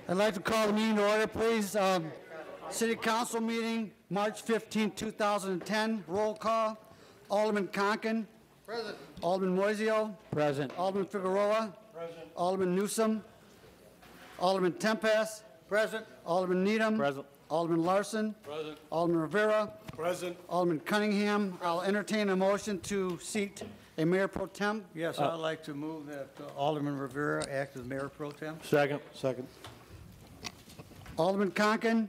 I'd like to call the meeting to order, please. City Council meeting, March 15, 2010. Roll call. Alderman Conkin. Present. Alderman Moiseo. Present. Alderman Figueroa. Present. Alderman Newsom. Alderman Tempest. Present. Alderman Needham. Present. Alderman Larson. Present. Alderman Rivera. Present. Alderman Cunningham. I'll entertain a motion to seat a mayor pro tem. Yes, I'd like to move that Alderman Rivera act as mayor pro tem. Second. Alderman Conkin.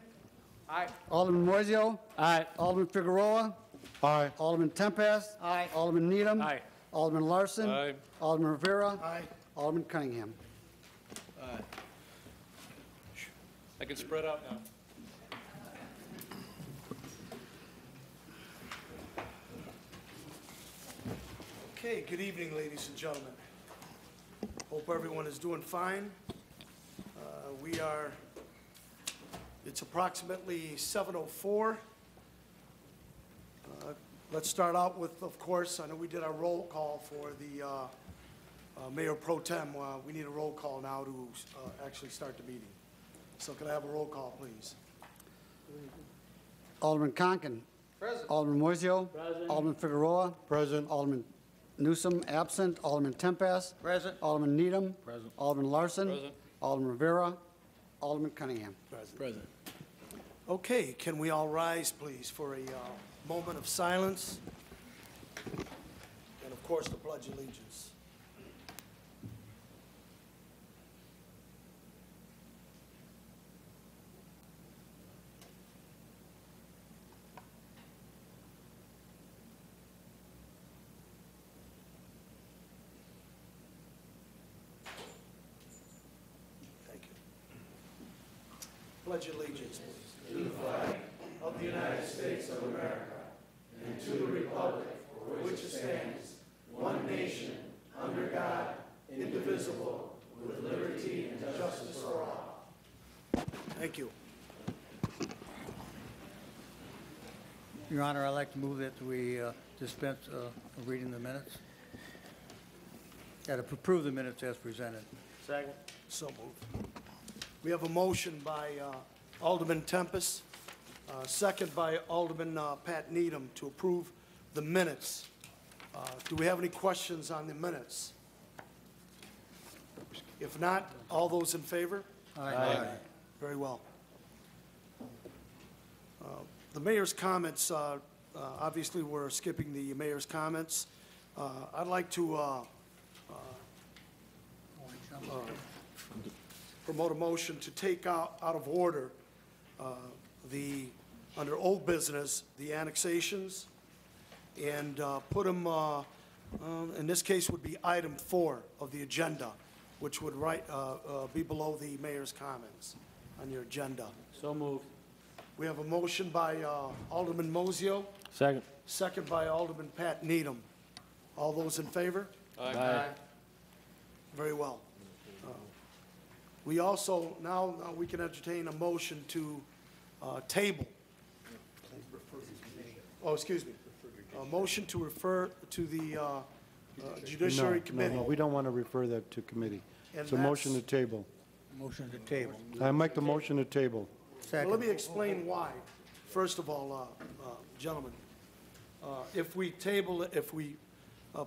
Aye. Alderman Moiseo. Aye. Alderman Figueroa. Aye. Alderman Tempest. Aye. Alderman Needham. Aye. Alderman Larson. Aye. Alderman Rivera. Aye. Alderman Cunningham. I can spread out now. Okay, good evening, ladies and gentlemen. Hope everyone is doing fine. It's approximately 7:04. Let's start out with, of course, I know we did our roll call for the Mayor Pro Tem. We need a roll call now to actually start the meeting. So can I have a roll call, please? Alderman Conkin. Present. Alderman Moiseo. Present. Alderman Figueroa. Present. Alderman Newsom, absent. Alderman Tempest. Present. Alderman Needham. Present. Alderman Larson. Present. Alderman Rivera. Alderman Cunningham. Present. Okay, can we all rise, please, for a moment of silence? And, of course, the Pledge of Allegiance. Thank you. Pledge allegiance, please. Thank you. Your Honor, I'd like to move that we dispense reading the minutes. To approve the minutes as presented. Second. So moved. We have a motion by Alderman Tempest, second by Alderman Pat Needham to approve the minutes. Do we have any questions on the minutes? If not, all those in favor? Aye. Very well. The mayor's comments, obviously we're skipping the mayor's comments. I'd like to promote a motion to take out of order under old business, the annexations, and put them, in this case would be item 4 of the agenda, which would be below the mayor's comments on your agenda. So moved. We have a motion by Alderman Moiseo, Second. second by Alderman Pat Needham. All those in favor? Aye. Very well. We also, now we can entertain a motion to table. Oh, excuse me. A motion to refer to the Judiciary Committee. No, we don't want to refer that to committee. And It's a motion to that's- table. Motion to table. I make the motion to table. Well, let me Second. explain why. First of all, gentlemen, if we table it, if we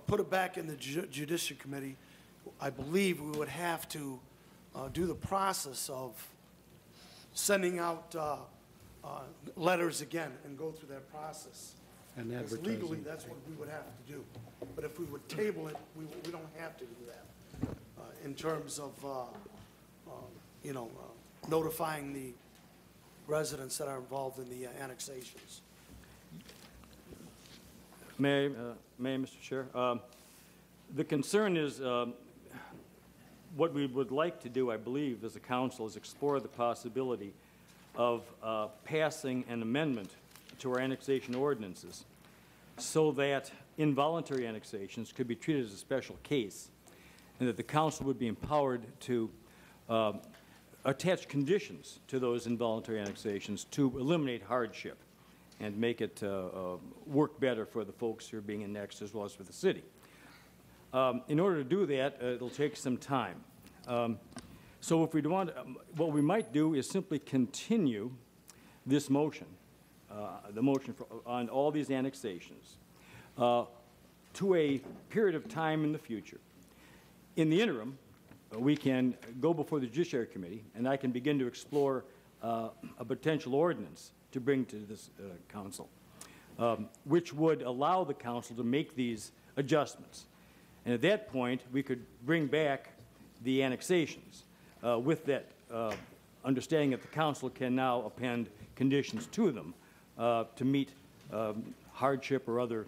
put it back in the Judiciary Committee, I believe we would have to do the process of sending out letters again and go through that process. And Because advertising. legally, that's what we would have to do. But if we would table it, we don't have to do that in terms of, notifying the residents that are involved in the annexations. May I, Mr. Chair? The concern is what we would like to do, I believe, as a council, is explore the possibility of passing an amendment to our annexation ordinances so that involuntary annexations could be treated as a special case, and that the council would be empowered to attach conditions to those involuntary annexations to eliminate hardship and make it work better for the folks who are being annexed as well as for the city. In order to do that, it'll take some time. So if we want, what we might do is simply continue this motion, the motion on all these annexations, to a period of time in the future. In the interim, we can go before the Judiciary Committee, and I can begin to explore a potential ordinance to bring to this council, which would allow the council to make these adjustments. And at that point, we could bring back the annexations with that understanding that the council can now append conditions to them to meet hardship or other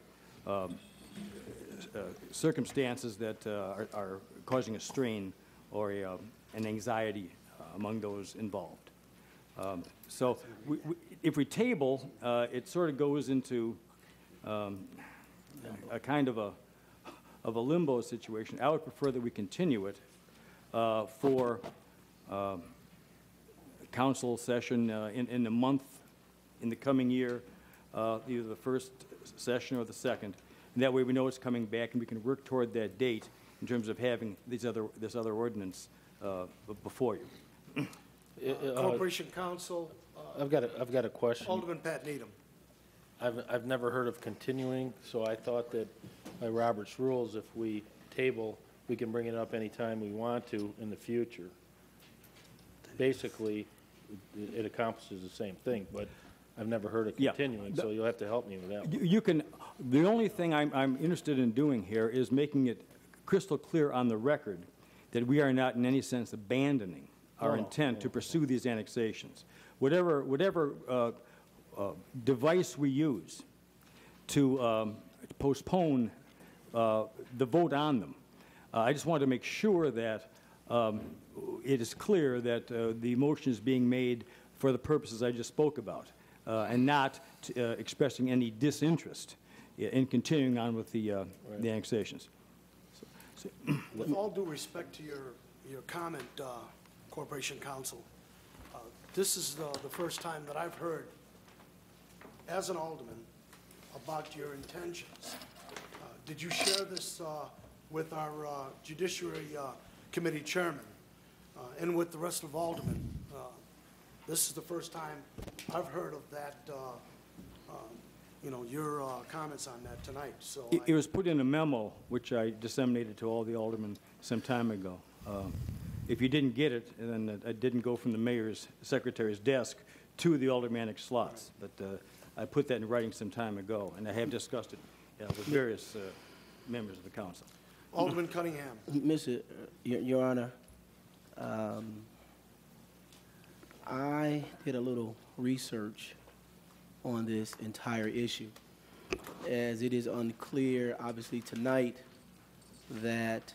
circumstances that are causing a strain or an anxiety among those involved. So if we table, it sort of goes into a kind of a limbo situation. I would prefer that we continue it for council session in the month, in the coming year, either the first session or the second. And that way we know it's coming back and we can work toward that date in terms of having this other ordinance before you. Corporation Counsel, I've got a question. Alderman Pat Needham. I've never heard of continuing, so I thought that by Robert's rules, if we table, we can bring it up anytime we want to in the future. Basically, it accomplishes the same thing, but I've never heard of continuing, so you'll have to help me with that one. You can, the only thing I'm interested in doing here is making it crystal clear on the record that we are not in any sense abandoning our intent to pursue these annexations. Whatever device we use to postpone the vote on them, I just want to make sure that it is clear that the motion is being made for the purposes I just spoke about, and not expressing any disinterest in continuing on with the annexations. With all due respect to your comment, Corporation Counsel, this is the first time that I've heard, as an alderman, about your intentions. Did you share this with our Judiciary Committee Chairman and with the rest of aldermen? This is the first time I've heard of that, your comments on that tonight. So it was put in a memo, which I disseminated to all the aldermen some time ago. If you didn't get it, then it didn't go from the mayor's secretary's desk to the aldermanic slots. But I put that in writing some time ago, and I have discussed it with various members of the council. Alderman Cunningham. Your Honor, I did a little research on this entire issue, as it is unclear, obviously, tonight that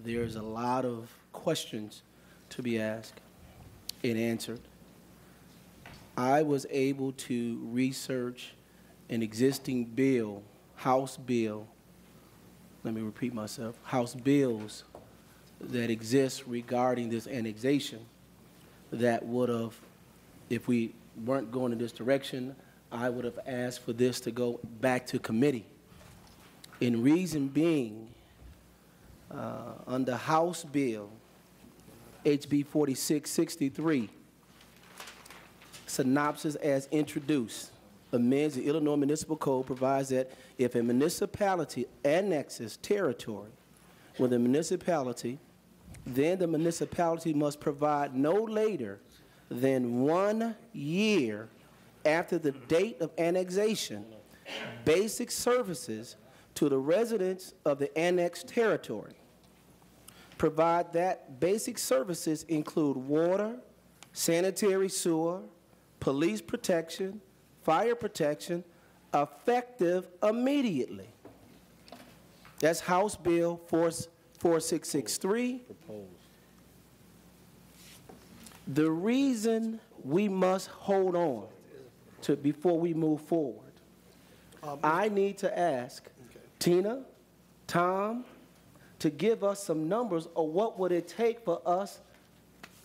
there's a lot of questions to be asked and answered. I was able to research an existing bill, House bill, let me repeat myself, House bills that exist regarding this annexation that would have, if we weren't going in this direction, I would have asked for this to go back to committee. And reason being, under House Bill HB 4663, synopsis as introduced, amends the Illinois Municipal Code, provides that if a municipality annexes territory with a municipality, then the municipality must provide no later than 1 year after the date of annexation basic services to the residents of the annexed territory. Provide that basic services include water, sanitary sewer, police protection, fire protection, effective immediately. That's House Bill 4663. The reason we must hold on to before we move forward, I need to ask Tina, Tom, to give us some numbers of what would it take for us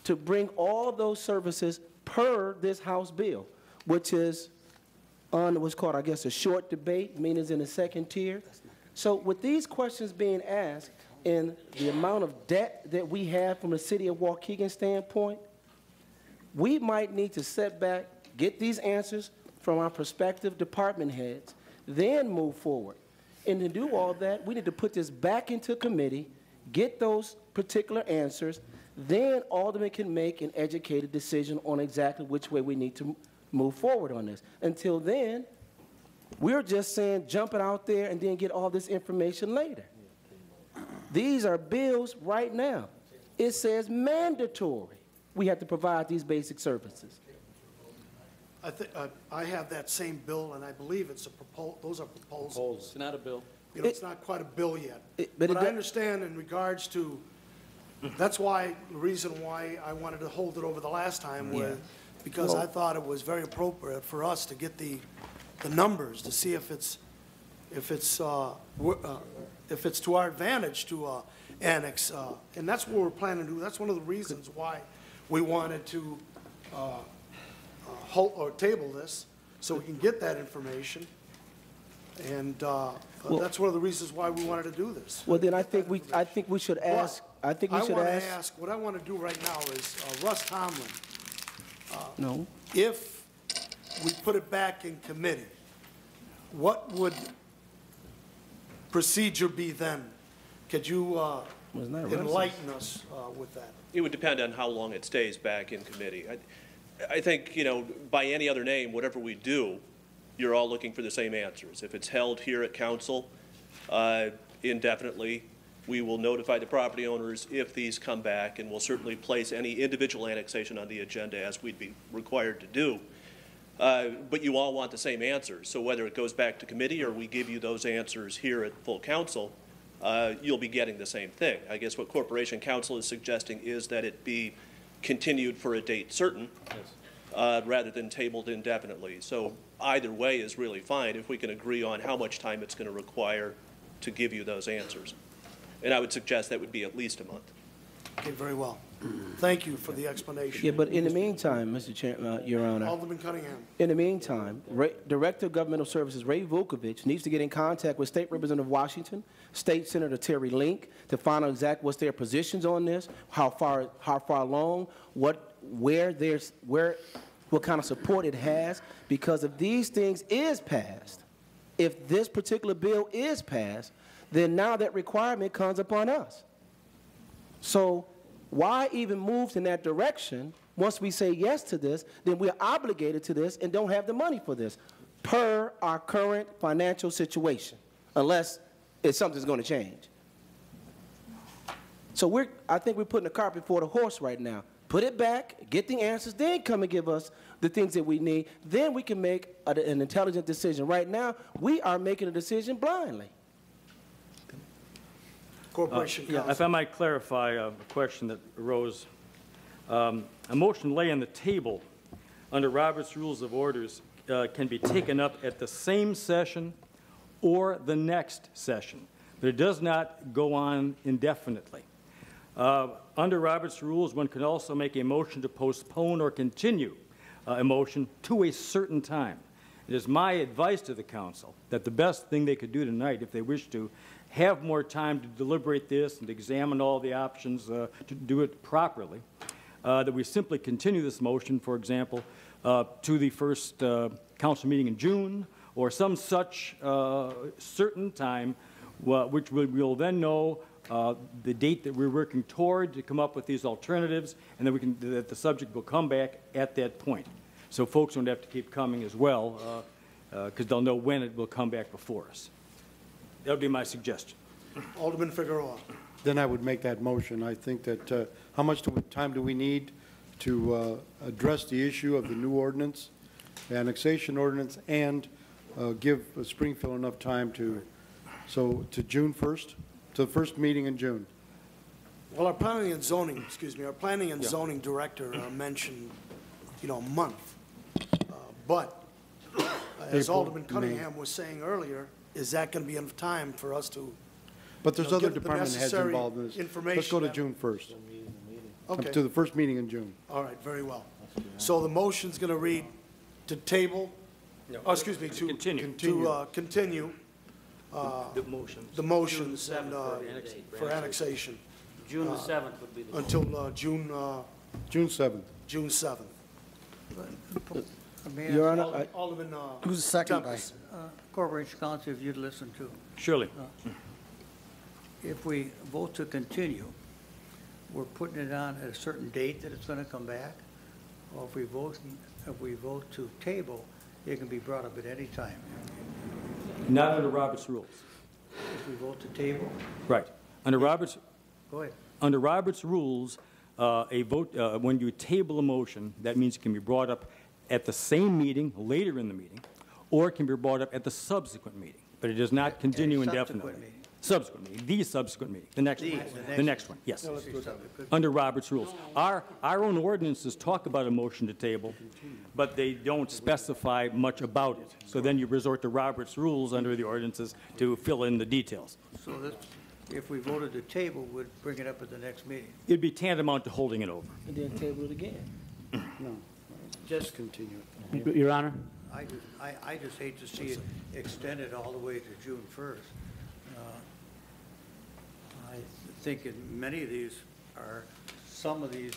to bring all those services per this House bill, which is on what's called, I guess, a short debate, meaning it's in the second tier. So with these questions being asked, in the amount of debt that we have from the city of Waukegan standpoint, we might need to sit back, get these answers from our prospective department heads, then move forward. And to do all that, we need to put this back into committee, get those particular answers, then Alderman can make an educated decision on exactly which way we need to move forward on this. Until then, we're just saying jumping out there and then get all this information later. These are bills right now. It says mandatory. We have to provide these basic services. I have that same bill, and I believe it's those are proposals. It's not a bill. You know, it's not quite a bill yet. But But I understand in regards to, that's why, the reason why I wanted to hold it over the last time was because I thought it was very appropriate for us to get the numbers to see if it's to our advantage to annex, and that's what we're planning to do. That's one of the reasons why we wanted to table this, so we can get that information. And that's one of the reasons why we wanted to do this. Well, then I think we should ask. What I want to do right now is Russ Tomlin. No. If we put it back in committee, what would procedure be then? Could you enlighten us with that? It would depend on how long it stays back in committee. I think, you know, by any other name, whatever we do, you're all looking for the same answers. If it's held here at council indefinitely, we will notify the property owners if these come back, and we'll certainly place any individual annexation on the agenda as we'd be required to do. But you all want the same answers, so whether it goes back to committee or we give you those answers here at full council, you'll be getting the same thing. I guess what Corporation Council is suggesting is that it be continued for a date certain, rather than tabled indefinitely. So either way is really fine if we can agree on how much time it's going to require to give you those answers. And I would suggest that would be at least a month. Okay, very well. Thank you for the explanation. Yeah, but in the meantime, Mr. Chairman, Your Honor. Alderman Cunningham. In the meantime, Director of Governmental Services Ray Vukovich needs to get in contact with State Representative Washington, State Senator Terry Link, to find out exactly what's their positions on this, how far along, what kind of support it has. Because if these things is passed, if this particular bill is passed, then now that requirement comes upon us. So why even move in that direction? Once we say yes to this, then we're obligated to this and don't have the money for this, per our current financial situation, unless something's going to change. So I think we're putting the cart before the horse right now. Put it back, get the answers, then come and give us the things that we need. Then we can make an intelligent decision. Right now, we are making a decision blindly. Corporation Counsel. Yeah, if I might clarify a question that arose. A motion lay on the table under Robert's Rules of Orders can be taken up at the same session or the next session, but it does not go on indefinitely. Under Robert's Rules, one can also make a motion to postpone or continue a motion to a certain time. It is my advice to the council that the best thing they could do tonight, if they wish to, have more time to deliberate this and examine all the options to do it properly, that we simply continue this motion, for example, to the first council meeting in June, or some such certain time, which we'll then know the date that we're working toward to come up with these alternatives, and then that the subject will come back at that point. So folks don't have to keep coming as well, because they'll know when it will come back before us. That would be my suggestion. Alderman Figueroa. Then I would make that motion. I think that, how much time do we need to address the issue of the new ordinance, the annexation ordinance, and give Springfield enough time to June 1st, to the first meeting in June? Well, our planning and zoning, zoning director mentioned, a month. But as April, Alderman Cunningham was saying earlier, is that going to be enough time for us to? But there's other get the department heads necessary involved in this. information Let's go to that- June 1st. Okay. To the first meeting in June. All right, very well. So the motion's going to read to table, to Continue. continue The motions. the motions and, for for annexation June the 7th would be the. until June June 7th. 7th. May I Your ask, Honor, Alderman Who's the second by? Tempest. Corporation Counsel, if you'd listen to, Surely. if we vote to continue, we're putting it on at a certain date that it's gonna come back? Or if we vote to table, it can be brought up at any time. Not under Robert's rules. If we vote to table, Right. Under Robert's, go ahead. under Robert's rules, a vote, when you table a motion, that means it can be brought up at the same meeting, later in the meeting, or it can be brought up at the subsequent meeting, but it does not continue subsequent indefinitely. meeting. Subsequent meeting, the subsequent meeting, the next one, the next one, yes. Subsequent. Under Robert's rules. Our own ordinances talk about a motion to table, but they don't specify much about it. So then you resort to Robert's rules under the ordinances to fill in the details. So that, if we voted to table, we'd bring it up at the next meeting. It'd be tantamount to holding it over. and then table it again. No, Just continue. Your Honor? I just hate to see it extended all the way to June 1st. I think in many of these are, some of these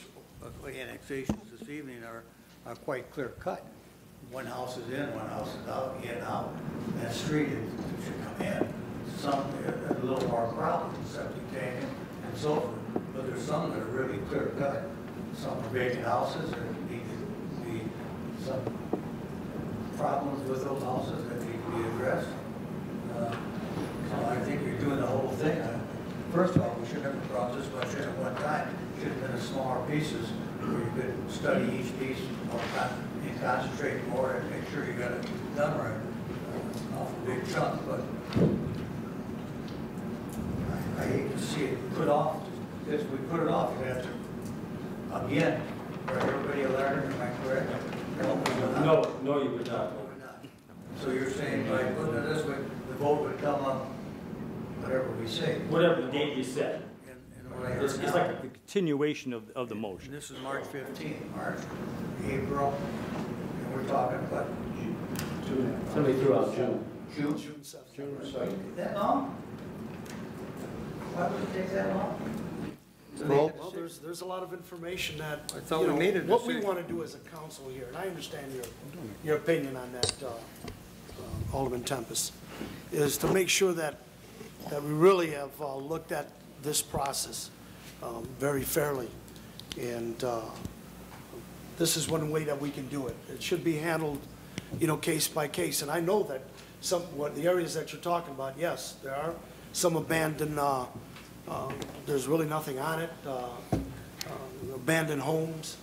annexations this evening are quite clear cut. One house is in, one house is out, in, out. That street is, should come in. Some are a little more crowded, septic tank and so forth. But there's some that are really clear cut. Some are vacant houses, there need to be some problems with those houses that need to be addressed. So I think you're doing the whole thing. First of all, we shouldn't have brought this much in at one time. It should have been in smaller pieces where you could study each piece and concentrate more and make sure you got it done right. Off a big chunk, but I hate to see it put off. If we put it off, you'd have to, again, write everybody a letter, am I correct? No, you would not. So you're saying by putting it this way, the vote would come up, whatever we say. Whatever the date you set. And what I heard It's now- like a continuation of the And motion. this is March 15th, March, April, and we're talking about Somebody threw out June. June. June 7th. June 7th. That long? Why would it take that long? Well, Well, there's a lot of information that, I thought you we know, made a what we decision. want to do as a council here, and I understand your opinion on that, Alderman Tempest, is to make sure that we really have looked at this process very fairly. And this is one way that we can do it. It should be handled, you know, case by case. And I know that the areas that you're talking about, yes, there are some abandoned, there's really nothing on it, abandoned homes,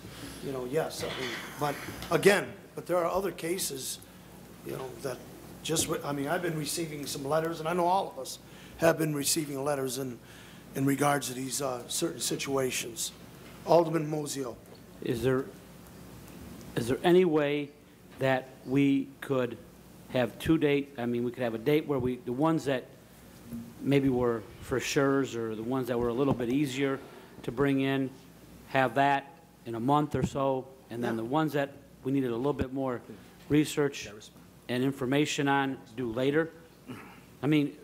you know, yes. I mean, but again, there are other cases, you know, that just, I mean, I've been receiving some letters, and I know all of us have been receiving letters in regards to these certain situations. Alderman Mozio. Is there any way that we could have we could have a date where the ones that maybe were for sures, or the ones that were a little bit easier to bring in, have that in a month or so, and then the ones that we needed a little bit more research and information on, do later? I mean,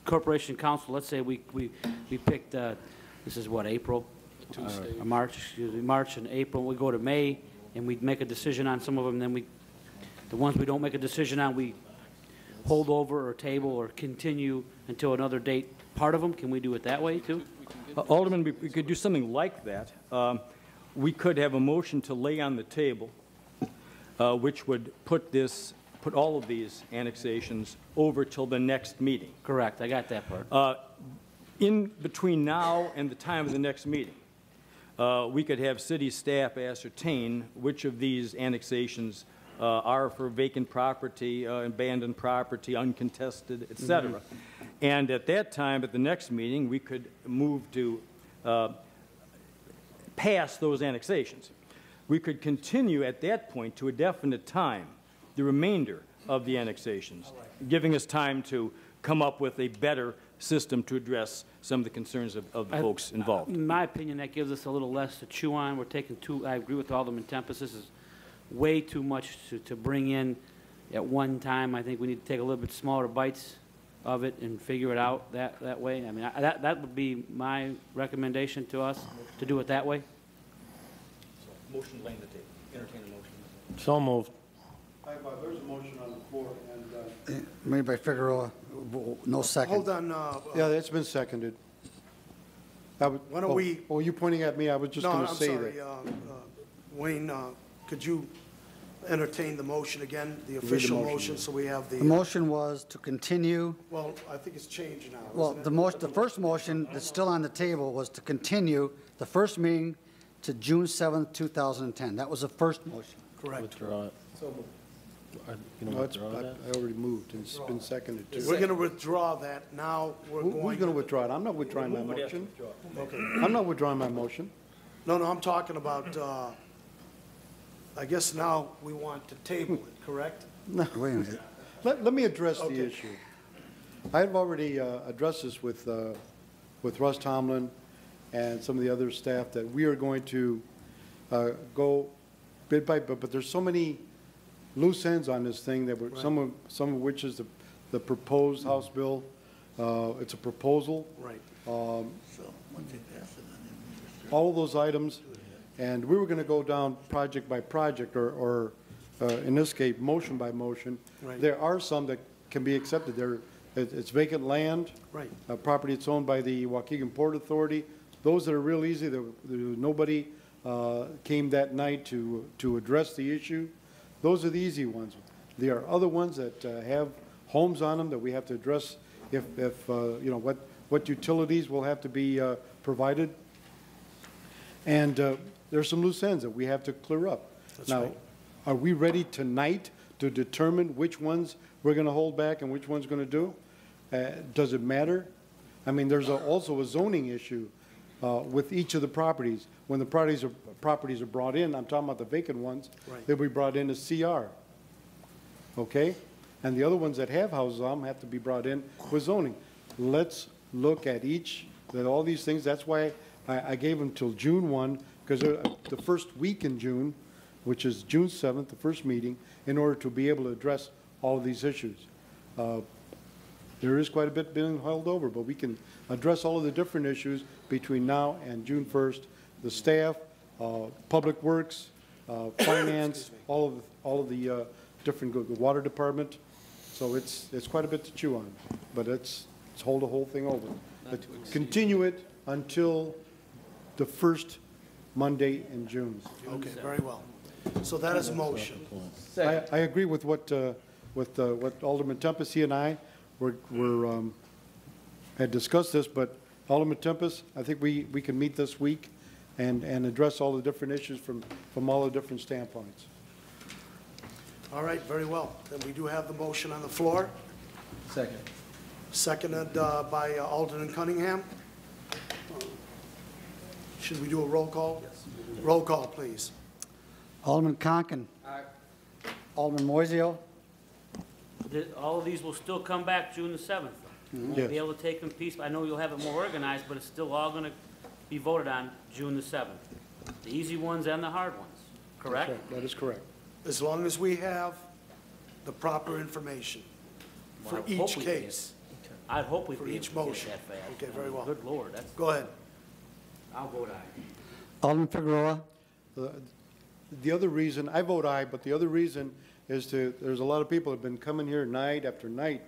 Corporation Council, let's say we picked, this is what, April? Or March, excuse me, March and April, we go to May, and we make a decision on some of them, then the ones we don't make a decision on, we hold over or table or continue until another date. Part of them, can we do it that way too? Alderman, we could do something like that. We could have a motion to lay on the table, which would put all of these annexations over till the next meeting. Correct, I got that part. In between now and the time of the next meeting, we could have city staff ascertain which of these annexations are for vacant property, abandoned property, uncontested, et cetera. And at that time, at the next meeting, we could move to pass those annexations. We could continue at that point to a definite time the remainder of the annexations, giving us time to come up with a better system to address some of the concerns of the folks involved. In my opinion, that gives us a little less to chew on. We're taking I agree with Alderman Tempest, this is way too much to bring in at one time. I think we need to take a little bit smaller bites of it and figure it out that way? I mean, that would be my recommendation to us, to do it that way. Motion laying the table. Entertain a motion. So moved. There's a motion on the floor, and, Made by Figueroa, no second. Hold on, yeah, it's been seconded. Why don't we- Oh, you pointing at me? I was just no, going to I'm say sorry, that. Wayne, could you entertain the motion again, the official motion, motion, so we have The the, motion was to continue, well, I think it's changed now, well, isn't it? the first motion that's still on the table was to continue the first meeting to June 7th, 2010. That was the first motion. Correct. Withdraw it. You don't No, it's, withdraw that? I already moved, and it's been seconded too. We're going to withdraw that, now we're Who's going. going to withdraw it? I'm not withdrawing my motion. Okay. I'm not withdrawing my motion. No, I'm talking about, I guess now we want to table it, correct? Wait a minute. Let me address the Okay. issue. I've already addressed this with Russ Tomlin and some of the other staff, that we are going to go bit by bit, but there's so many loose ends on this thing that we're, some of which is the proposed House bill. It's a proposal. Right. So, once they pass it, All of those items, and we were going to go down project by project, or in this case, motion by motion. Right. There are some that can be accepted. It's vacant land. Right. Property that's owned by the Waukegan Port Authority. Those that are real easy, nobody came that night to address the issue. Those are the easy ones. There are other ones that have homes on them that we have to address if you know, what utilities will have to be provided. And there's some loose ends that we have to clear up. That's Now, right. are we ready tonight to determine which ones we're going to hold back and which one's going to do? Does it matter? I mean, there's also a zoning issue with each of the properties. When the properties are brought in, I'm talking about the vacant ones, Right. they'll be brought in as CR. Okay? And the other ones that have houses on them have to be brought in with zoning. Let's look at all these things. That's why I gave them till June 1, because the first week in June, which is June 7th, the first meeting, in order to be able to address all of these issues. There is quite a bit being held over, but we can address all of the different issues between now and June 1st. The staff, Public Works, Finance, all of the different, the Water Department. So it's quite a bit to chew on, but let's hold the whole thing over. But continue it until the first Monday in June. Okay, very well. So that is a motion. I agree with what Alderman Tempest, he and I had discussed this, but Alderman Tempest, I think we can meet this week and address all the different issues from all the different standpoints. All right, very well. Then we do have the motion on the floor, Second. seconded by Alderman Cunningham. Should we do a roll call? Yes. Roll call, please. Alderman Conken. Aye. Alderman Moiseo. All of these will still come back June the 7th. Yes. We'll be able to take them piece, I know you'll have it more organized, but it's still all going to be voted on June the 7th. The easy ones and the hard ones, correct? That's right. That is correct. As long as we have the proper information for Well, I each hope we did. case. I'd hope we'd For be able each to get motion. that fast. Okay, very well. Good Lord, that's, Go ahead. I'll vote aye. Alderman Figueroa. The other reason, I vote aye, but the other reason is there's a lot of people that have been coming here night after night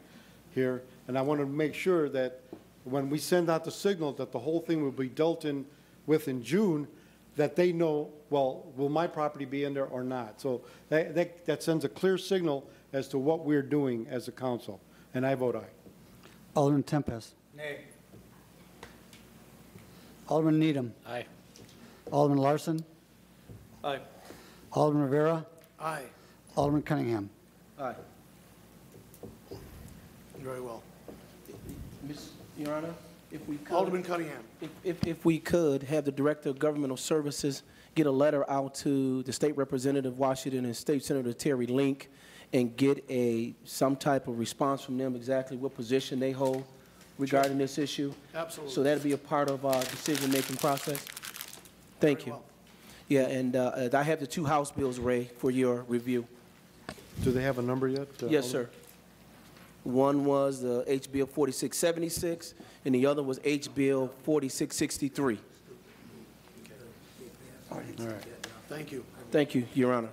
here, and I want to make sure that when we send out the signal that the whole thing will be dealt with in June, that they know, well, will my property be in there or not? So that sends a clear signal as to what we're doing as a council, and I vote aye. Alderman Tempest. Nay. Alderman Needham. Aye. Alderman Larson. Aye. Alderman Rivera. Aye. Alderman Cunningham. Aye. Very well. Your Honor, if we could. Alderman Cunningham. If we could, have the Director of Governmental Services get a letter out to the State Representative Washington and State Senator Terry Link and get some type of response from them, exactly what position they hold regarding this issue. Absolutely. So that'd be a part of our decision-making process. Thank Very you. well. Yeah, and I have the two House bills, Ray, for your review. Do they have a number yet? Yes, sir. One was the H.Bill 4676, and the other was H.Bill 4663. Thank you. Thank you, Your Honor.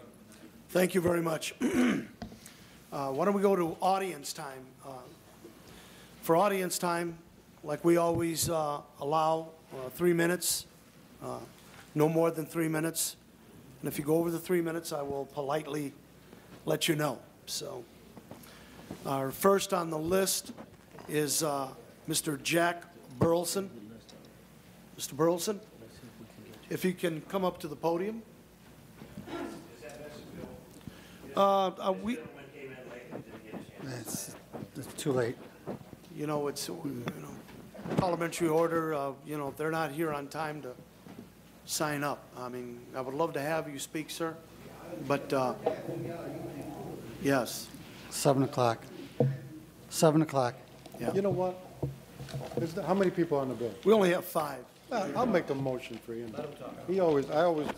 Thank you very much. Why don't we go to audience time? For audience time, like we always allow, 3 minutes, no more than 3 minutes. And if you go over the 3 minutes, I will politely let you know. So, our first on the list is Mr. Jack Burleson. Mr. Burleson, if you can come up to the podium. It's too late. You know, it's, parliamentary order, if they're not here on time to sign up. I mean, I would love to have you speak, sir, but, yes. 7 o'clock. 7 o'clock. Yeah. You know what? How many people on the bill? We only have 5. I'll make the motion for him. I always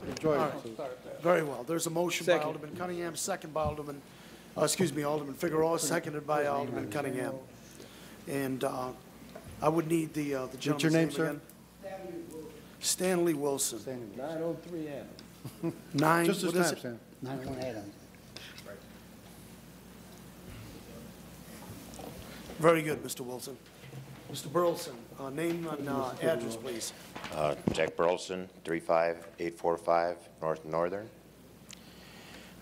enjoy it. so- Very well. There's a motion by Second. Alderman Cunningham, second by Alderman Figueroa, seconded by Alderman Cunningham. And I would need the gentleman's your name, name sir? again. Stanley Wilson. 903 Adams. 9, Just what as is time, it? Sam. 918. Very good, Mr. Wilson. Mr. Burleson, name and address, please. Jack Burleson, 35845 North Northern.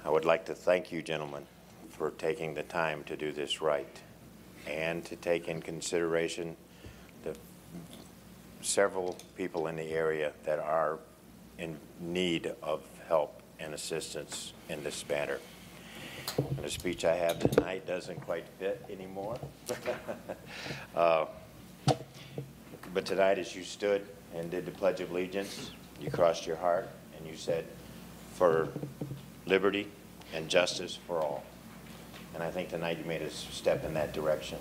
I would like to thank you, gentlemen, for taking the time to do this right and to take in consideration the several people in the area that are in need of help and assistance in this matter. And the speech I have tonight doesn't quite fit anymore. But tonight, as you stood and did the Pledge of Allegiance, you crossed your heart and you said, for liberty and justice for all. And I think tonight you made a step in that direction.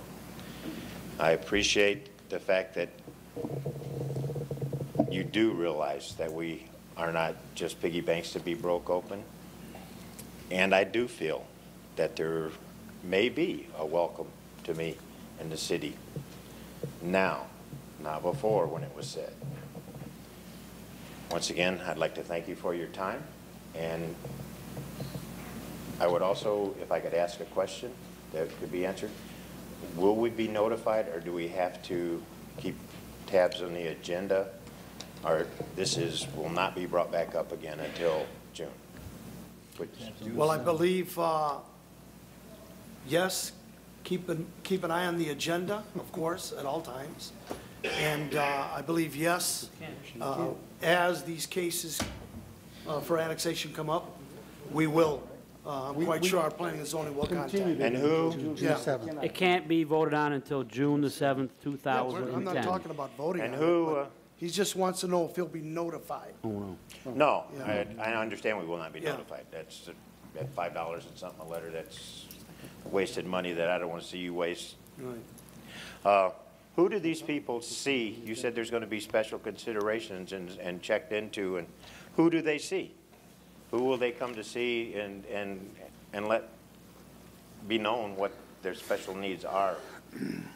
I appreciate the fact that you do realize that we are not just piggy banks to be broke open. And I do feel that there may be a welcome to me in the city now, not before when it was said. Once again, I'd like to thank you for your time, and I would also, if I could ask a question that could be answered, will we be notified, or do we have to keep tabs on the agenda, or will not be brought back up again until June? Well, I believe, yes, keep an eye on the agenda, of course, at all times. And I believe, yes, as these cases for annexation come up, we will. I'm quite sure our planning and zoning will contact. And who? Yeah. 7th. It can't be voted on until June the 7th, Yeah, 2010. I'm not talking about voting on And it, who? but he just wants to know if he'll be notified. No, Yeah. I understand we will not be Yeah. notified. That's at $5 and something a letter. That's wasted money that I don't want to see you waste. Right. Who do these people see? You said there's going to be special considerations and checked into, and who do they see? Who will they come to see and let be known what their special needs are?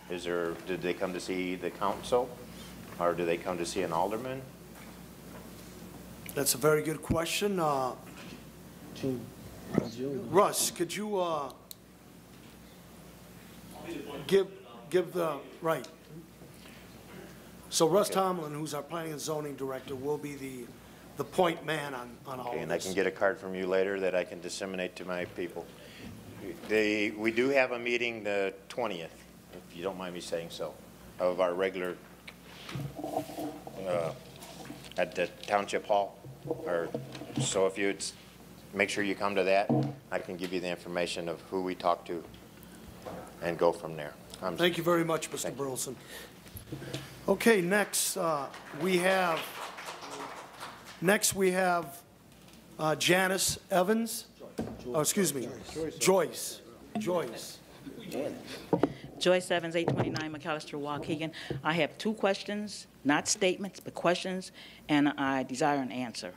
Did they come to see the council, or do they come to see an alderman? That's a very good question. June. Russ, could you give the, right. So Russ Tomlin, who's our planning and zoning director, will be the point man on all Okay, of and I this. can get a card from you later that I can disseminate to my people. We do have a meeting the 20th, if you don't mind me saying so, of our regular, at the Township Hall. So if you'd make sure you come to that, I can give you the information of who we talked to and go from there. Thank you very much, Mr. Burleson. Okay, next we have Janice Evans. Oh, excuse me, Joyce. Joyce Evans, 829 McAllister, Waukegan. I have 2 questions, not statements, but questions, and I desire an answer.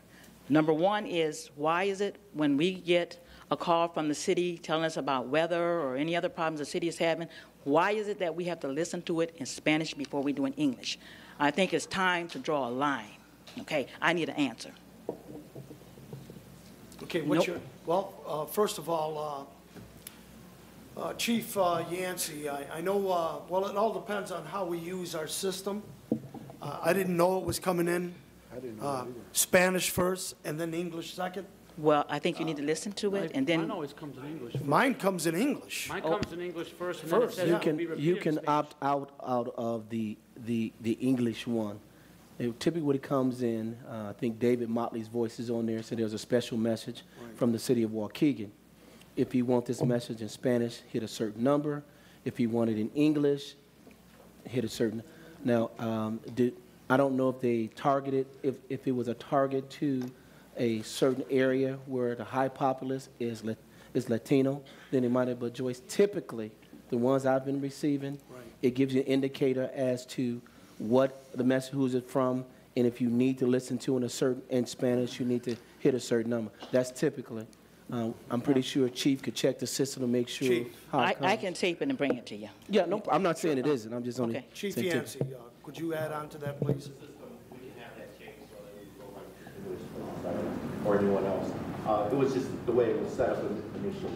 Number 1 is, why is it when we get a call from the city telling us about weather or any other problems the city is having, Why is it that we have to listen to it in Spanish before we do in English? I think it's time to draw a line, okay? I need an answer. Okay, what's your, well, first of all, Chief Yancey, I know, well, it all depends on how we use our system. I didn't know it was coming in Spanish first and then English second. Well, I think you need to listen to it, and Mine then, always comes in English. Mine comes in English. Mine comes in English first, and then it First, says yeah. it will be You repeated can in Spanish. opt out of the English one. Typically when it comes in, I think David Motley's voice is on there, so there's a special message from the city of Waukegan. If you want this message in Spanish, hit a certain number. If you want it in English, hit a certain. Now, I don't know if they targeted, if it was a target to a certain area where the high populace is Latino, then it might have, but Joyce, typically, the ones I've been receiving, it gives you an indicator as to what the message, who's it from, and if you need to listen to in Spanish, you need to hit a certain number. That's typically. I'm pretty sure Chief could check the system to make sure Chief. how it I comes. can tape it and bring it to you. Yeah, no, I'm not saying it isn't. I'm just only Okay. Chief saying Yancey, could you add on to that, please? Or anyone else. It was just the way it was set up initially.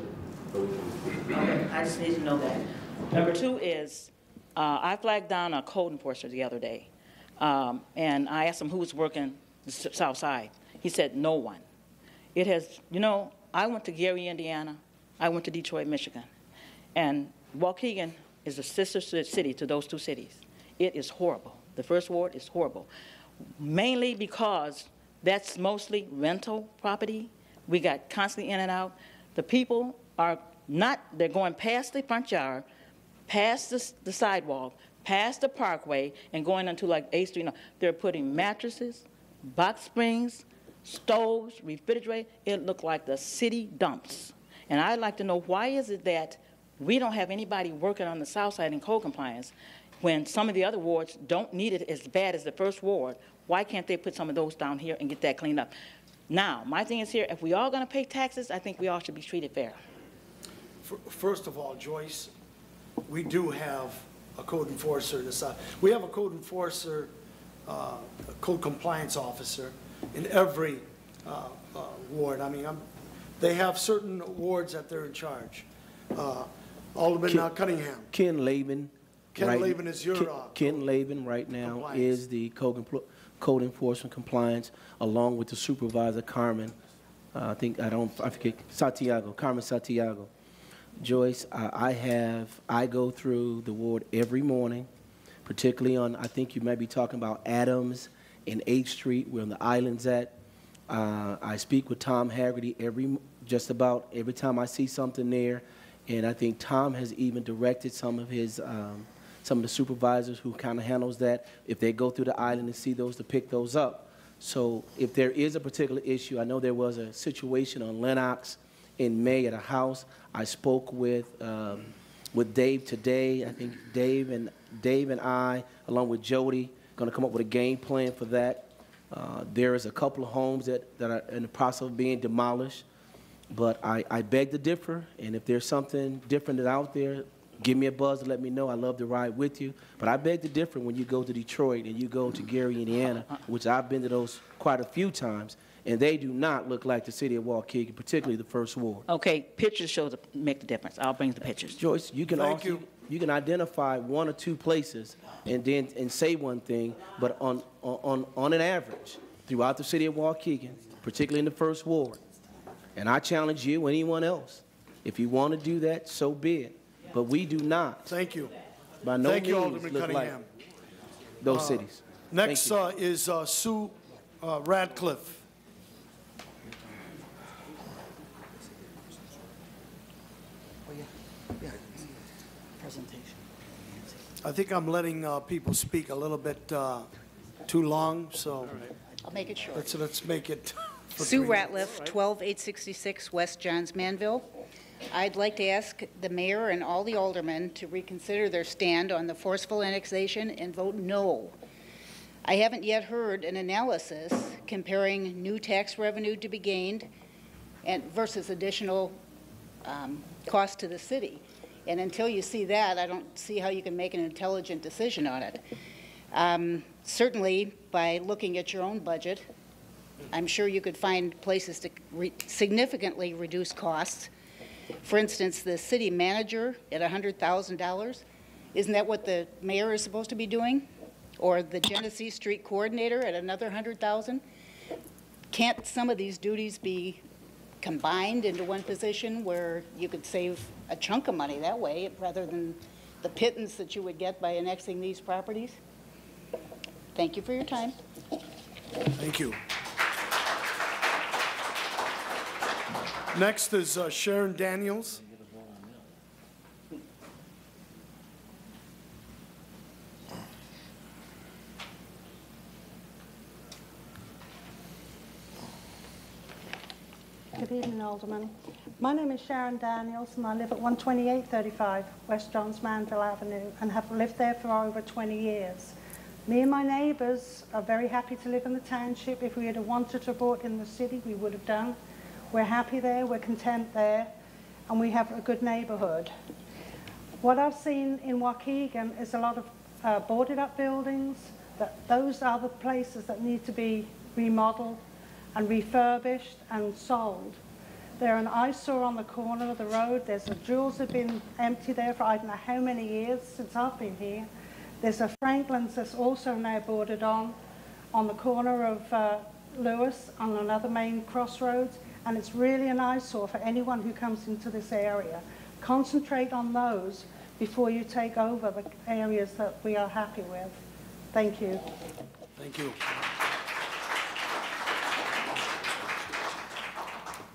I just need to know that. Number two is, I flagged down a code enforcer the other day, and I asked him who was working the south side. He said, no one. It has, you know, I went to Gary, Indiana. I went to Detroit, Michigan. And Waukegan is a sister city to those two cities. It is horrible. The first ward is horrible, mainly because that's mostly rental property. We got constantly in and out. The people are not, they're going past the front yard, past the sidewalk, past the parkway, and going onto like 8th Street. No, they're putting mattresses, box springs, stoves, refrigerator. It looked like the city dumps. And I'd like to know, why is it that we don't have anybody working on the south side in code compliance when some of the other wards don't need it as bad as the first ward? Why can't they put some of those down here and get that cleaned up? Now, my thing is here, if we all going to pay taxes, I think we all should be treated fair. First of all, Joyce, we do have a code enforcer. We have a code enforcer, a code compliance officer in every ward. I mean, they have certain wards that they're in charge. Alderman Cunningham. Ken Laban. Ken Laban is your Ken Laban right now compliance. is the code enforcement compliance, along with the supervisor Carmen. I forget Santiago, Carmen Santiago. Joyce, I go through the ward every morning, particularly on, I think you might be talking about Adams and 8th Street, where the island's at. I speak with Tom Haggerty just about every time I see something there, and I think Tom has even directed some of the supervisors who kind of handles that, if they go through the island and see those, to pick those up. So if there is a particular issue, I know there was a situation on Lenox in May at a house. I spoke with Dave today. I think Dave and I, along with Jody, going to come up with a game plan for that. There is a couple of homes that are in the process of being demolished, but I beg to differ, and if there's something different that's out there, give me a buzz and let me know. I'd love to ride with you. But I beg to differ when you go to Detroit and you go to Gary, Indiana, which I've been to those quite a few times, and they do not look like the city of Waukegan, particularly the first ward. Okay, pictures make the difference. I'll bring the pictures. Joyce, you can you can identify one or two places and say one thing, but on an average, throughout the city of Waukegan, particularly in the first ward, and I challenge you, anyone else, if you want to do that, so be it. But we do not. Thank you. By no Thank you, means Alderman look Cunningham. like those cities. Next is Sue Radcliffe. Presentation. I think I'm letting people speak a little bit too long, so I'll make it short. let's make it. for Sue 3 minutes. Ratliff, 12866 West Johns Manville. I'd like to ask the mayor and all the aldermen to reconsider their stand on the forceful annexation and vote no. I haven't yet heard an analysis comparing new tax revenue to be gained and versus additional cost to the city. And until you see that, I don't see how you can make an intelligent decision on it. Certainly, by looking at your own budget, I'm sure you could find places to significantly reduce costs. For instance, the city manager at $100,000, isn't that what the mayor is supposed to be doing? Or the Genesee Street coordinator at another $100,000? Can't some of these duties be combined into one position where you could save a chunk of money that way rather than the pittance that you would get by annexing these properties? Thank you for your time. Thank you. Next is Sharon Daniels. Good evening, Alderman. My name is Sharon Daniels, and I live at 12835 West Johns Manville Avenue and have lived there for over 20 years. Me and my neighbours are very happy to live in the township. If we had wanted to bought in the city, we would have done. We're happy there, we're content there, and we have a good neighbourhood. What I've seen in Waukegan is a lot of boarded up buildings. Those are the places that need to be remodeled and refurbished and sold. They're an eyesore on the corner of the road. There's a Jewels have been empty there for I don't know how many years since I've been here. There's a Franklin's that's also now boarded on the corner of Lewis on another main crossroads, and it's really an eyesore for anyone who comes into this area. Concentrate on those before you take over the areas that we are happy with. Thank you. Thank you.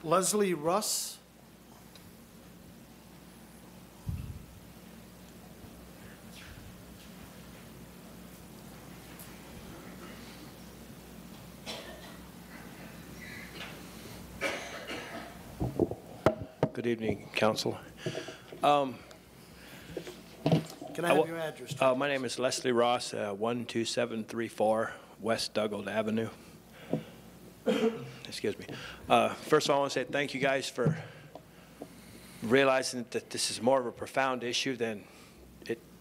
Leslie Russ. Good evening, Council. Can I have your address? My name is Leslie Ross, 12734 West Dougald Avenue. Excuse me. First of all, I want to say thank you guys for realizing that this is more of a profound issue than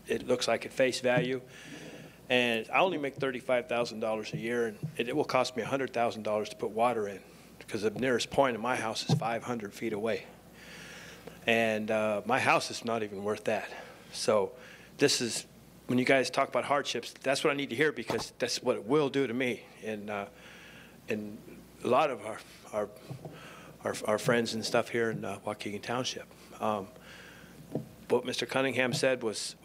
it looks like at face value. And I only make $35,000 a year, and it will cost me $100,000 to put water in, because the nearest point in my house is 500 feet away. And my house is not even worth that. So this is, when you guys talk about hardships, that's what I need to hear, because that's what it will do to me. And a lot of our friends and stuff here in Waukegan Township. What Mr. Cunningham said was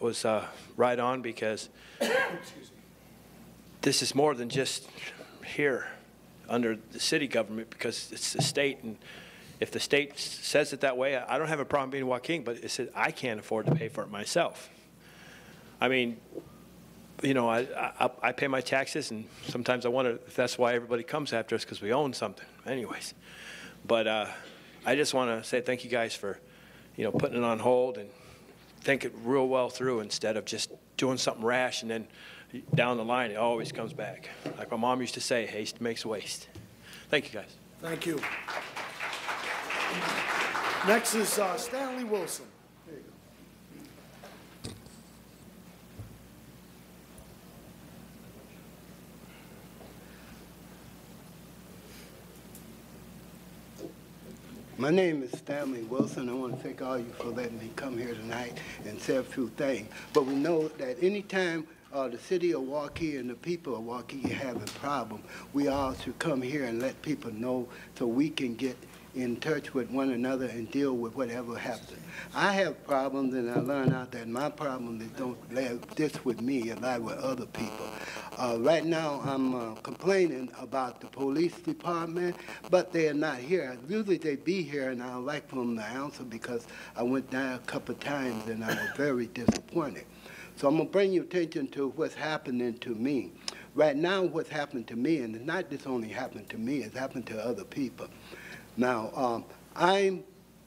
right on, because this is more than just here under the city government, because it's the state, and if the state says it that way, I don't have a problem being in Waukegan, but it said I can't afford to pay for it myself. I mean, you know, I pay my taxes, and sometimes I wonder if that's why everybody comes after us, because we own something. Anyways, but I just want to say thank you guys for, you know, putting it on hold and think it real well through, instead of just doing something rash and then down the line it always comes back. Like my mom used to say, haste makes waste. Thank you, guys. Thank you. Next is Stanley Wilson. There you go. My name is Stanley Wilson. I want to thank all of you for letting me come here tonight and say a few things. But we know that anytime the city of Waukegan and the people of Waukegan having a problem, we all should come here and let people know so we can get in touch with one another and deal with whatever happens. I have problems, and I learned out that my problem is don't let this with me, it lie with other people. Right now, I'm complaining about the police department, but they are not here. Usually they be here, and I would like for them to answer, because I went down a couple of times and I was very disappointed. So I'm going to bring your attention to what's happening to me. Right now, what's happened to me, and it's not just only happened to me, it's happened to other people. Now, I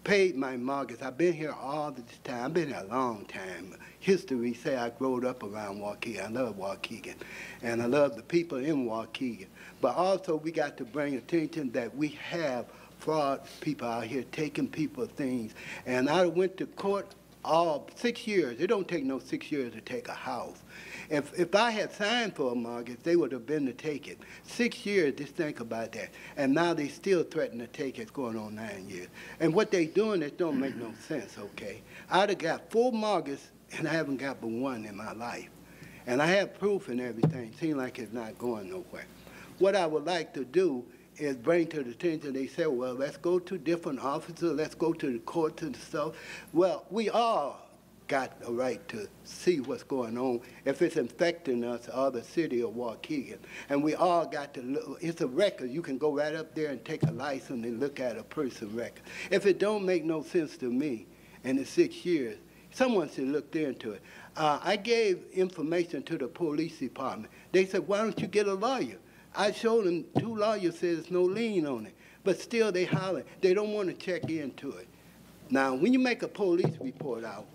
paid my mortgage. I've been here all this time. I've been here a long time. History say I grew up around Waukegan. I love Waukegan, and I love the people in Waukegan. But also, we got to bring attention that we have fraud people out here taking people's things. And I went to court all 6 years. It don't take no 6 years to take a house. If I had signed for a mortgage, they would have been to take it. 6 years, just think about that. And now they still threaten to take it, going on 9 years. And what they doing, it don't make no sense, okay? I'd have got 4 mortgages, and I haven't got but 1 in my life. And I have proof and everything. Seems like it's not going nowhere. What I would like to do is bring to the attention, they say, well, let's go to different officers, let's go to the courts and stuff. Well, we all got a right to see what's going on if it's infecting us or the city of Waukegan. And we all got to look, it's a record. You can go right up there and take a license and look at a person's record. If it don't make no sense to me in the 6 years, someone should look into it. I gave information to the police department. They said, why don't you get a lawyer? I showed them 2 lawyers said there's no lien on it, but still they holler. They don't want to check into it. Now, when you make a police report out,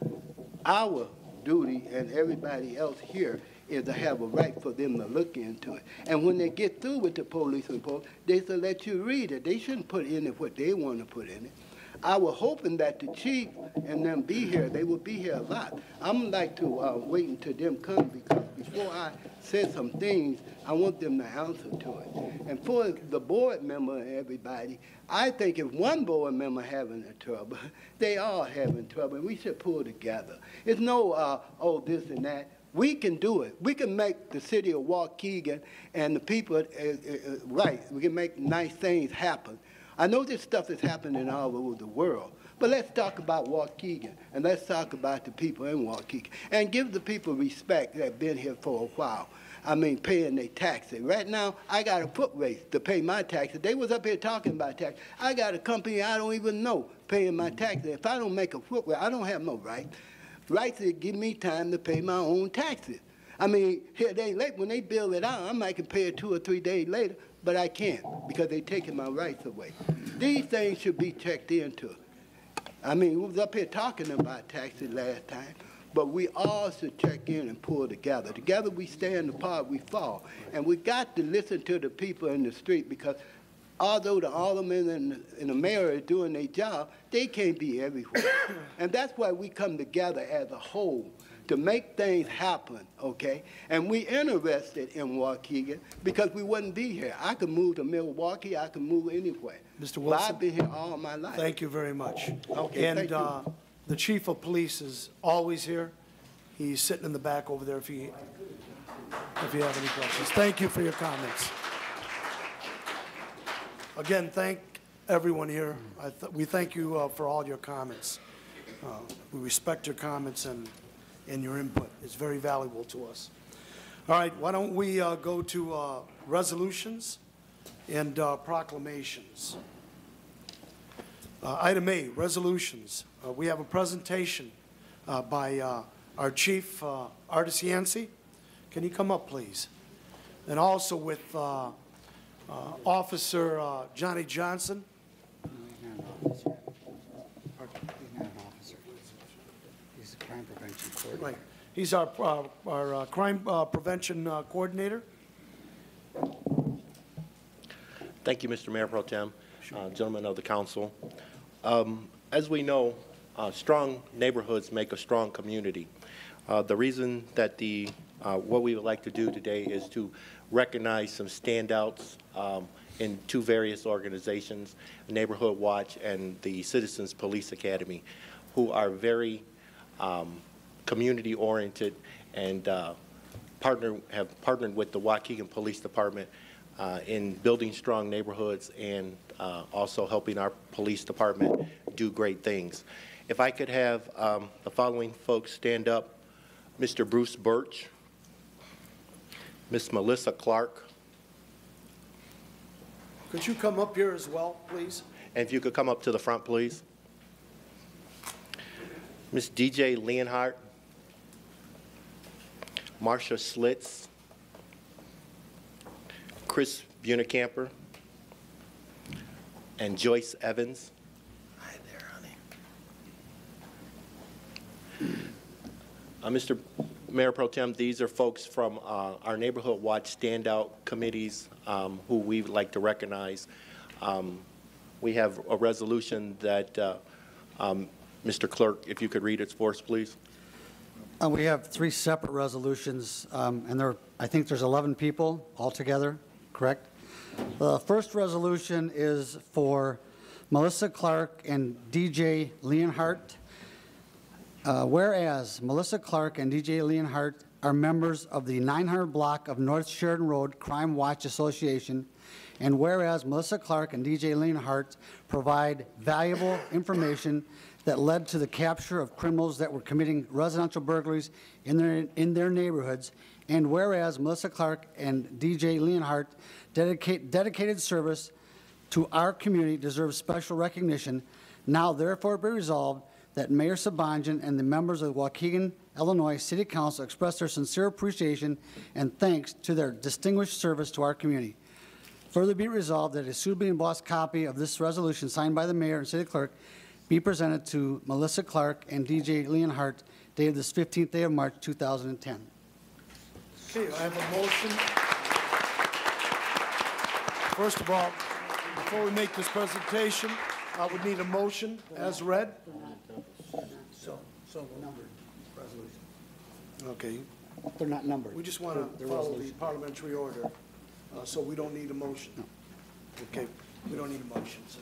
our duty and everybody else here is to have a right for them to look into it. And when they get through with the police report, they should let you read it. They shouldn't put in it what they want to put in it. I was hoping that the chief and them be here. They will be here a lot. I'm like to wait until them come, because before I say some things, I want them to answer to it. And for the board member and everybody, I think if one board member having a trouble, they all having trouble, and we should pull together. It's no, oh, this and that. We can do it. We can make the city of Waukegan and the people right. We can make nice things happen. I know this stuff is happening all over the world, but let's talk about Waukegan, and let's talk about the people in Waukegan, and give the people respect that have been here for a while. I mean, paying their taxes. Right now, I got a foot race to pay my taxes. They was up here talking about taxes. I got a company I don't even know paying my taxes. If I don't make a foot race, I don't have no right. Rights to give me time to pay my own taxes. I mean, here they late when they bill it out, I might can pay it 2 or 3 days later, but I can't because they're taking my rights away. These things should be checked into. I mean, we was up here talking about taxes last time, but we all should check in and pull together. Together we stand apart, we fall. And we got to listen to the people in the street, because although the aldermen and the mayor are doing their job, they can't be everywhere. And that's why we come together as a whole to make things happen, okay? And we interested in Waukegan because we wouldn't be here. I could move to Milwaukee, I could move anywhere. Mr. Wilson, but I've been here all my life. Thank you very much. Okay, and thank you. The chief of police is always here. He's sitting in the back over there if you have any questions. Thank you for your comments. Again, thank everyone here. We thank you for all your comments. We respect your comments and your input. It's very valuable to us. All right, why don't we go to resolutions and proclamations. Item A, resolutions. We have a presentation by our chief, Artis Yancey. Can you come up, please? And also with Officer Johnny Johnson. He's not an officer. He's a crime prevention coordinator. Right. He's our crime prevention coordinator. Thank you, Mr. Mayor Pro Tem, gentlemen of the council. As we know, strong neighborhoods make a strong community. The reason that what we would like to do today is to recognize some standouts in 2 various organizations, Neighborhood Watch and the Citizens Police Academy, who are very community-oriented and have partnered with the Waukegan Police Department in building strong neighborhoods and also helping our police department do great things. If I could have the following folks stand up: Mr. Bruce Birch, Miss Melissa Clark. Could you come up here as well, please? And if you could come up to the front, please. Miss DJ Leonhardt, Marcia Slitz, Chris Bunekamper, and Joyce Evans. Hi there, honey. Mr. Mayor Pro Tem, these are folks from our Neighborhood Watch standout committees who we would like to recognize. We have a resolution that Mr. Clerk, if you could read it for us, please. We have 3 separate resolutions, and I think there's 11 people altogether, correct? The first resolution is for Melissa Clark and DJ Leonhardt. Whereas Melissa Clark and DJ Leonhardt are members of the 900 block of North Sheridan Road Crime Watch Association, and whereas Melissa Clark and DJ Leonhardt provide valuable information that led to the capture of criminals that were committing residential burglaries in their neighborhoods, and whereas Melissa Clark and DJ Leonhardt dedicated service to our community deserves special recognition, now therefore be resolved that Mayor Sabanjan and the members of the Waukegan, Illinois City Council express their sincere appreciation and thanks to their distinguished service to our community. Further be resolved that a suitably embossed copy of this resolution signed by the mayor and city clerk be presented to Melissa Clark and DJ Leonhardt dated this 15th day of March 2010. Okay, I have a motion. First of all, before we make this presentation, I would need a motion as read. So numbered resolution. Okay. They're not numbered. We just want to follow the parliamentary order, so we don't need a motion. No. Okay, we don't need a motion, sir.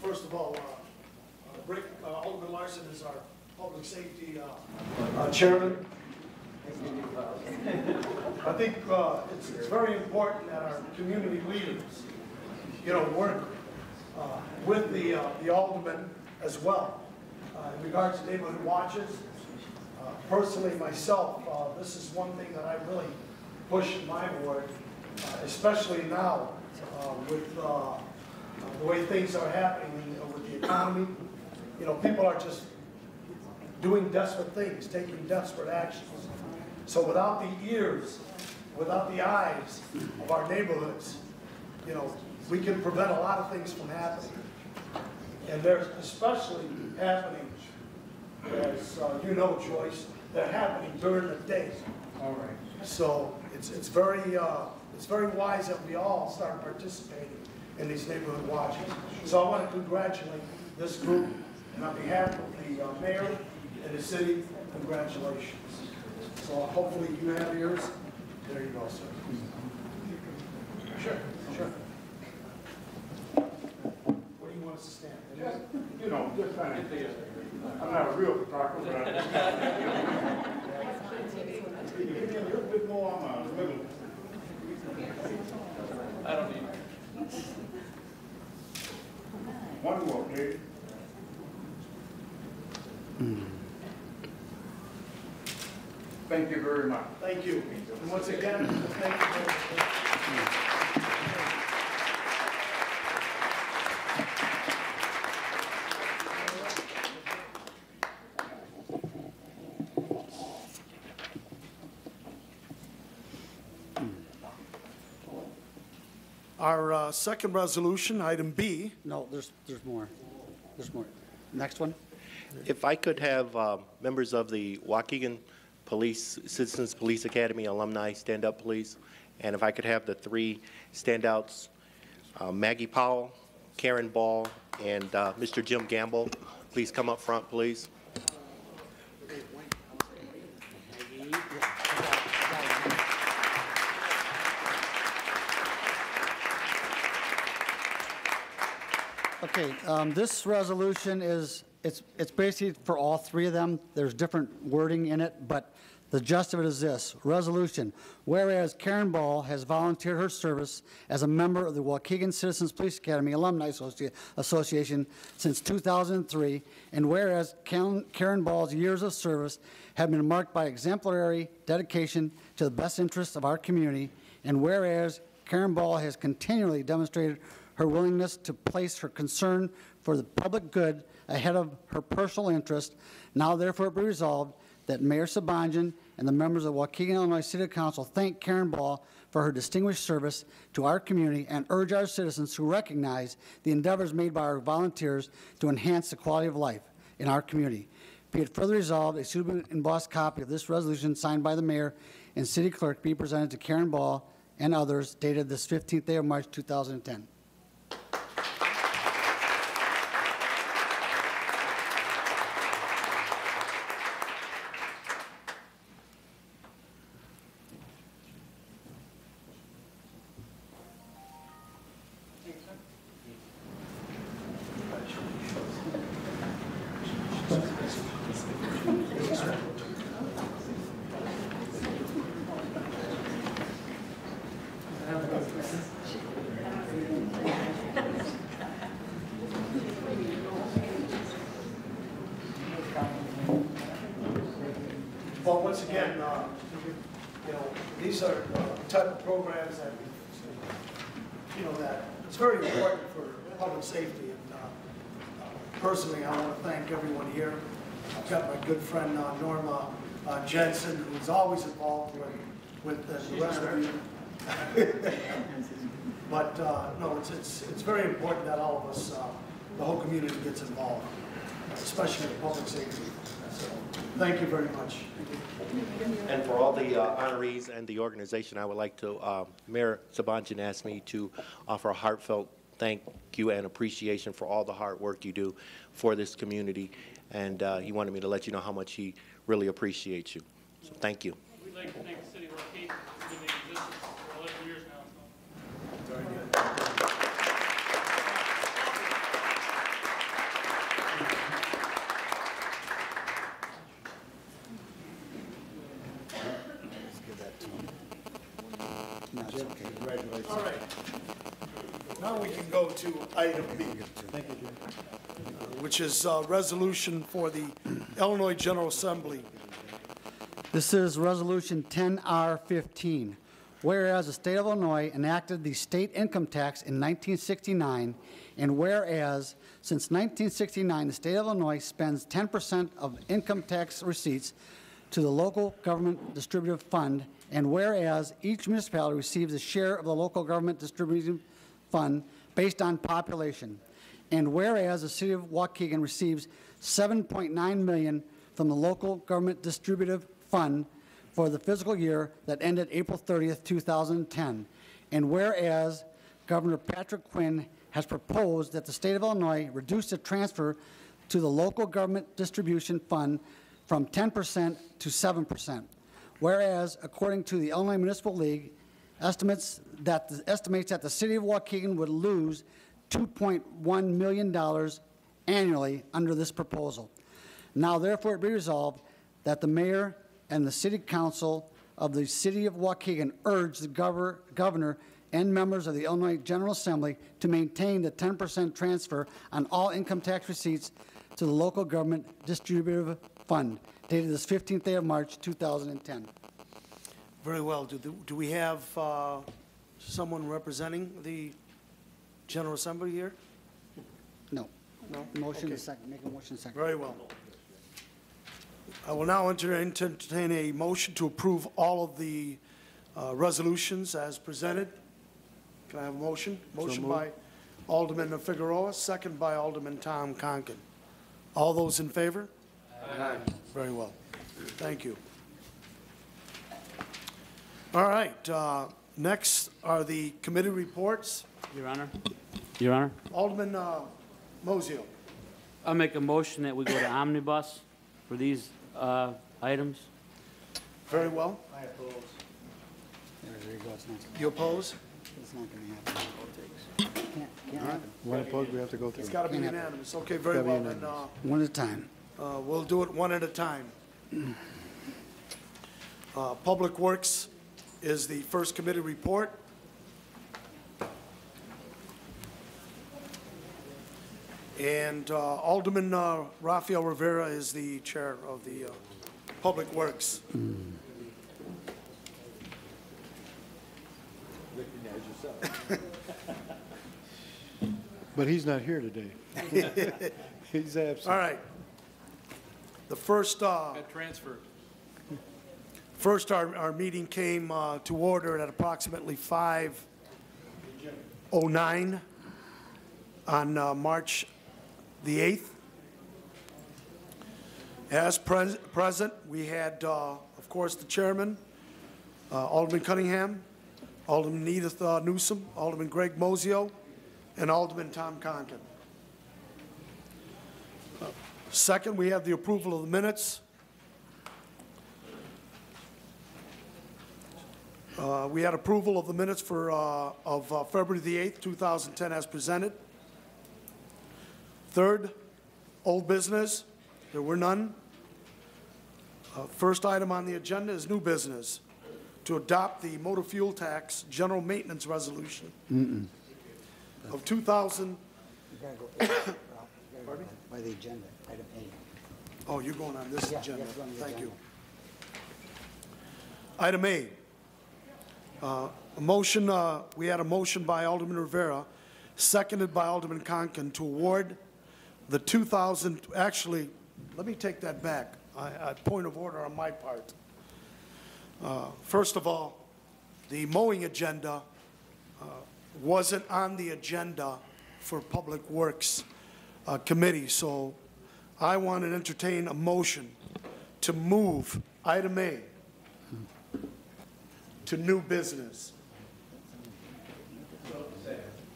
First of all, Alderman Larson is our public safety chairman. I think it's very important that our community leaders, work with the aldermen as well. In regards to neighborhood watches, personally myself, this is one thing that I really push in my ward, especially now with the way things are happening with the economy. People are just doing desperate things, taking desperate actions. So without the ears, without the eyes of our neighborhoods, we can prevent a lot of things from happening. And they're especially happening, as you know, Joyce, they're happening during the day. All right. So it's very wise that we all start participating in these neighborhood watches. So I want to congratulate this group, and on behalf of the mayor and the city, congratulations. So hopefully you have yours. There you go, sir. Sure, sure. Where do you want us to stand? Just trying to I'm not a real photographer, but can you give me a little bit more on the middle? I don't need it. One more, please. Thank you very much. Thank you. And once again, thank you. Our second resolution, item B. No, there's more. There's more. Next one. If I could have members of the Waukegan Citizens Police Academy alumni stand up, please. And if I could have the 3 standouts, Maggie Powell, Karen Ball, and Mr. Jim Gamble, please come up front, please. Okay, this resolution it's basically for all 3 of them. There's different wording in it, but the gist of it is this. Resolution, whereas Karen Ball has volunteered her service as a member of the Waukegan Citizens Police Academy Alumni Association since 2003, and whereas Karen Ball's years of service have been marked by exemplary dedication to the best interests of our community, and whereas Karen Ball has continually demonstrated her willingness to place her concern for the public good ahead of her personal interest, now therefore be resolved that Mayor Sabanjan and the members of Waukegan, Illinois City Council thank Karen Ball for her distinguished service to our community and urge our citizens to recognize the endeavors made by our volunteers to enhance the quality of life. in our community. Be it further resolved, a suitable embossed copy of this resolution signed by the mayor and city clerk be presented to Karen Ball and others dated this 15th day of March 2010. Well, once again, these are type of programs that, that it's very important for public safety. And personally, I want to thank everyone here. I've got my good friend Norma Jensen, who's always involved with the rest of you. But no, it's very important that all of us, the whole community, gets involved, especially in public safety. So, thank you very much. And for all the honorees and the organization, I would like to, Mayor Sabanjan asked me to offer a heartfelt thank you and appreciation for all the hard work you do for this community. And he wanted me to let you know how much he really appreciates you. So thank you. We'd like to thank the city of Waukegan for being in existence for 11 years now. Very good. All right. Now we can go to item B, which is resolution for the Illinois General Assembly. This is Resolution 10R15. Whereas the state of Illinois enacted the state income tax in 1969, and whereas since 1969 the state of Illinois spends 10% of income tax receipts to the local government distributive fund, and whereas each municipality receives a share of the local government distributive fund based on population, and whereas the city of Waukegan receives $7.9 million from the local government distributive fund for the fiscal year that ended April 30th, 2010, and whereas Governor Patrick Quinn has proposed that the state of Illinois reduce the transfer to the local government distribution fund from 10% to 7%. Whereas, according to the Illinois Municipal League, estimates that the city of Waukegan would lose $2.1 million annually under this proposal. Now, therefore, it be resolved that the mayor and the city council of the city of Waukegan urge the governor and members of the Illinois General Assembly to maintain the 10% transfer on all income tax receipts to the local government distributive fund, dated this 15th day of March, 2010. Very well. Do we have someone representing the General Assembly here? No. No? Motion Okay. is second. Make a motion second. Very well. I will now entertain a motion to approve all of the resolutions as presented. Can I have a motion? Motion by Alderman Figueroa, second by Alderman Tom Conken. All those in favor? Aye. Very well. Thank you. All right. Next are the committee reports. Your Honor. Your Honor. Alderman Mosio. I'll make a motion that we go to omnibus for these items. Very well. I oppose. There you go. It's not gonna You oppose? It's not going to happen. Can't happen. One opposed, we have to go through. It's got to be Can't happen. unanimous. Okay, very Gotta be well. Then unanimous. One at a time. we'll do it one at a time. Public Works is the first committee report. And Alderman Rafael Rivera is the chair of the Public Works. But he's not here today. He's absent. All right. The first, Got transferred. first our meeting came to order at approximately 5:09 on March the 8th. As present, we had, of course, the chairman, Alderman Cunningham, Alderman Edith Newsom, Alderman Greg Mosio, and Alderman Tom Conken. Second, we have the approval of the minutes. We had approval of the minutes for, of February the 8th, 2010 as presented. Third, old business. There were none. First item on the agenda is new business, to adopt the motor fuel tax general maintenance resolution of 2000. By the agenda, item A. Oh, you're going on this agenda. yes, on the Thank you. agenda. Item A. A motion, we had a motion by Alderman Rivera, seconded by Alderman Conken, to award the 2000, actually, let me take that back. Point of order on my part. First of all, the mowing agenda wasn't on the agenda for Public Works Committee, so I want to entertain a motion to move item A to new business.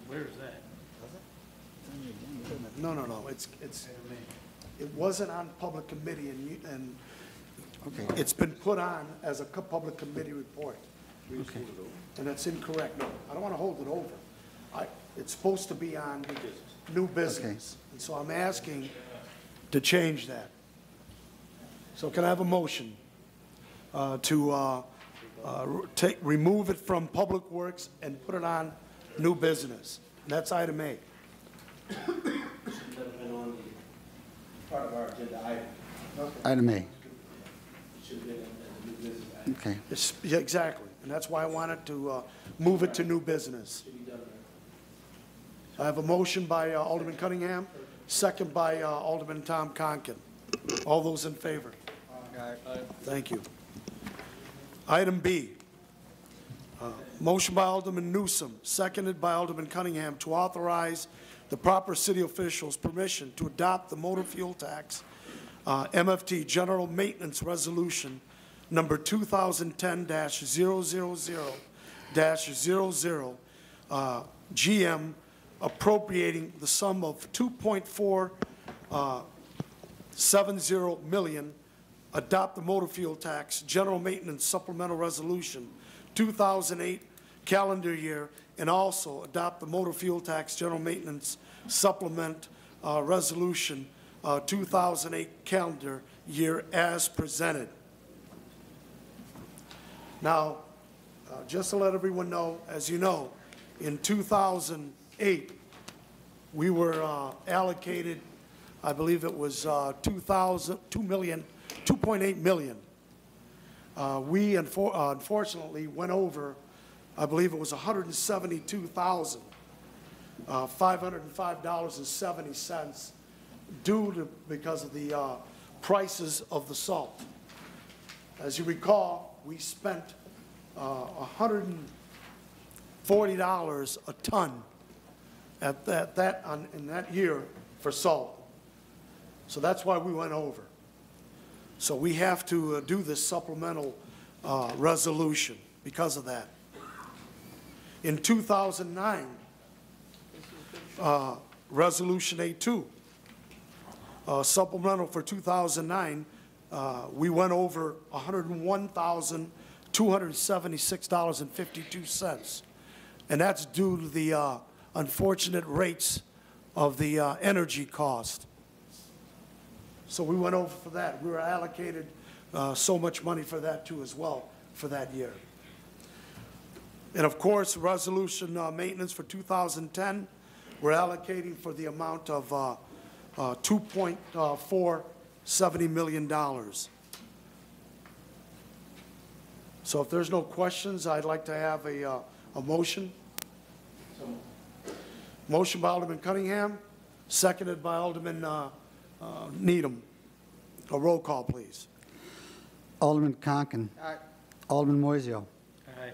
Where's that? No, it wasn't on public committee, and it's been put on as a public committee report. And that's incorrect. No, I don't want to hold it over. It's supposed to be on new business. And so I'm asking to change that. So can I have a motion to remove it from Public Works and put it on new business? And that's item A. Part of our agenda item. Item A. Okay. Yeah, exactly. And that's why I wanted to move it to new business. I have a motion by Alderman Cunningham, second by Alderman Tom Conken. All those in favor? Aye. Thank you. Item B. Motion by Alderman Newsom, seconded by Alderman Cunningham, to authorize the proper city officials permission to adopt the motor fuel tax MFT General Maintenance Resolution number 2010-000-00 GM, appropriating the sum of $2.470 million, adopt the motor fuel tax General Maintenance Supplemental Resolution 2008 calendar year, and also adopt the motor fuel tax General Maintenance Supplement Resolution 2008 calendar year as presented. Now, just to let everyone know, as you know, in 2008, we were allocated, I believe it was $2.8 million. We unfortunately went over, I believe it was $172,505.70 because of the prices of the salt. As you recall, we spent $140 a ton at in that year for salt. So that's why we went over. So we have to do this supplemental resolution because of that. In 2009, Resolution A2, supplemental for 2009, we went over $101,276.52. And that's due to the unfortunate rates of the energy cost. So we went over for that. We were allocated so much money for that too as well for that year. And of course, resolution maintenance for 2010, we're allocating for the amount of $2.470 million. So if there's no questions, I'd like to have a motion. Motion by Alderman Cunningham, seconded by Alderman Needham. A roll call, please. Alderman Conken. Aye. Alderman Moiseo. Aye.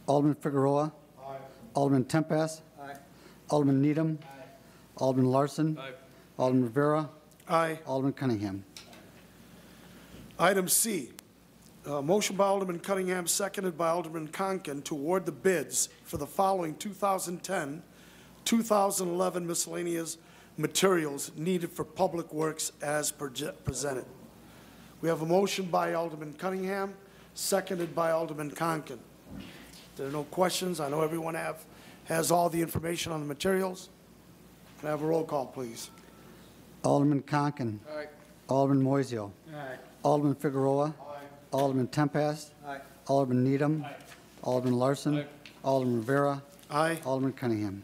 Alderman Figueroa. Aye. Alderman Tempest. Aye. Alderman Needham. Alderman Larson. Aye. Alderman Rivera. Aye. Alderman Cunningham. Item C, motion by Alderman Cunningham, seconded by Alderman Conken to award the bids for the following 2010, 2011 miscellaneous materials needed for public works as presented. We have a motion by Alderman Cunningham, seconded by Alderman Conken. There are no questions. I know everyone has all the information on the materials. Can I have a roll call, please? Alderman Conken. Aye. Alderman Moiseo. Aye. Alderman Figueroa. Alderman Tempest. Aye. Alderman Needham. Alderman Larson. Alderman Rivera. Aye. Alderman Cunningham.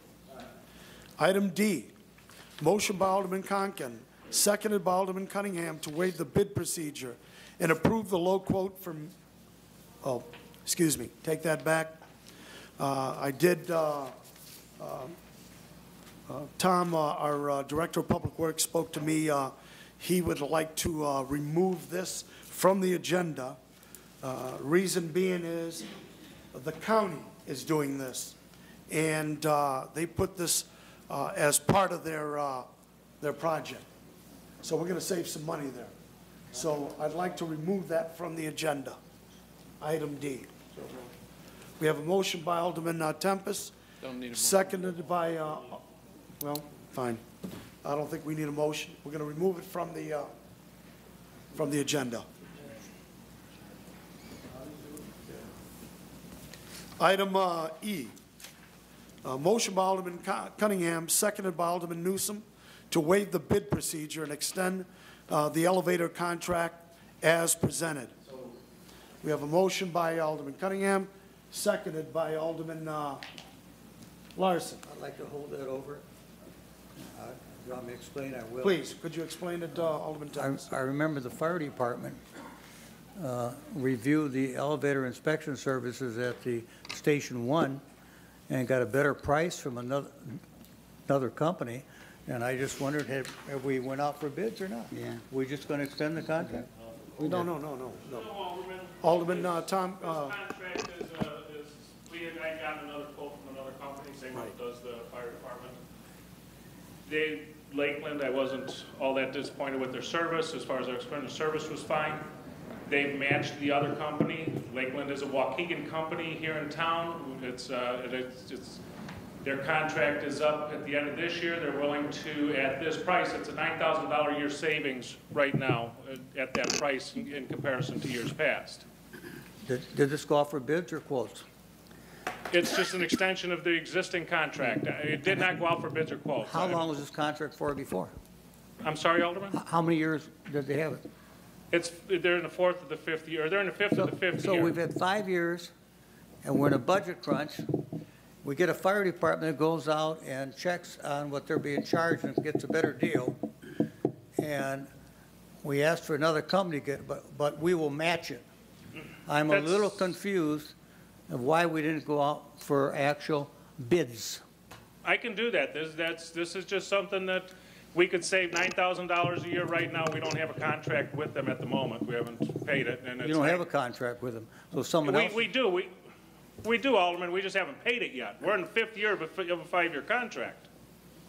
Item D, motion by Alderman Conken, seconded by Alderman Cunningham to waive the bid procedure and approve the low quote from, excuse me, take that back. I did, Tom, our Director of Public Works, spoke to me. He would like to remove this from the agenda. Reason being is the county is doing this, and they put this as part of their project. So we're going to save some money there. So I'd like to remove that from the agenda, item D. We have a motion by Alderman Tempest, seconded by, well, fine. I don't think we need a motion. We're going to remove it from the agenda. Item E, motion by Alderman Cunningham, seconded by Alderman Newsom, to waive the bid procedure and extend the elevator contract as presented. We have a motion by Alderman Cunningham, seconded by Alderman Larson. I'd like to hold that over. You want me to explain? I will. Please, could you explain it, Alderman Thomas? I remember the fire department reviewed the elevator inspection services at the Station 1 and got a better price from another company. And I just wondered, have we went out for bids or not? Yeah. We just going to extend the contract? No. Alderman Tom. Contract is, I got another quote from another company, same one that does the fire department. Lakeland, I wasn't all that disappointed with their service. As far as their expensive service was fine. They've matched the other company. Lakeland is a Waukegan company here in town. Their contract is up at the end of this year. They're willing to, at this price, it's a $9,000 a year savings right now at that price in comparison to years past. Did this go out for bids or quotes? It's just an extension of the existing contract. It did not go out for bids or quotes. How long was this contract for before? I'm sorry, Alderman? How many years did they have it? They're in the fourth of the fifth year, or they're in the fifth of the fifth year. So we've had 5 years, and we're in a budget crunch. We get a fire department that goes out and checks on what they're being charged and gets a better deal. And we ask for another company to get, but we will match it. I'm a little confused of why we didn't go out for actual bids. I can do that. This is just something that we could save $9,000 a year right now. We don't have a contract with them at the moment. We haven't paid it. And you don't have a contract with them, so someone else. We do. We do, Alderman. We just haven't paid it yet. We're in the fifth year of a 5-year contract.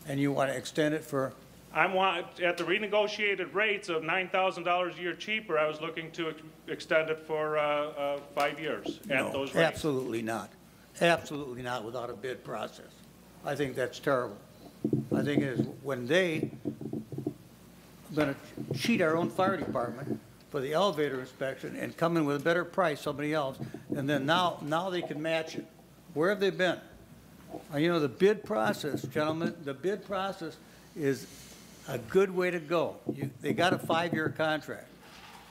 And you want to extend it for? At the renegotiated rates of $9,000 a year cheaper, I was looking to extend it for 5 years at those rates. Absolutely not. Absolutely not without a bid process. I think that's terrible. I think it is when they are going to cheat our own fire department for the elevator inspection and come in with a better price, somebody else, and then now they can match it. Where have they been? You know, the bid process, gentlemen, the bid process is a good way to go. They got a 5-year contract.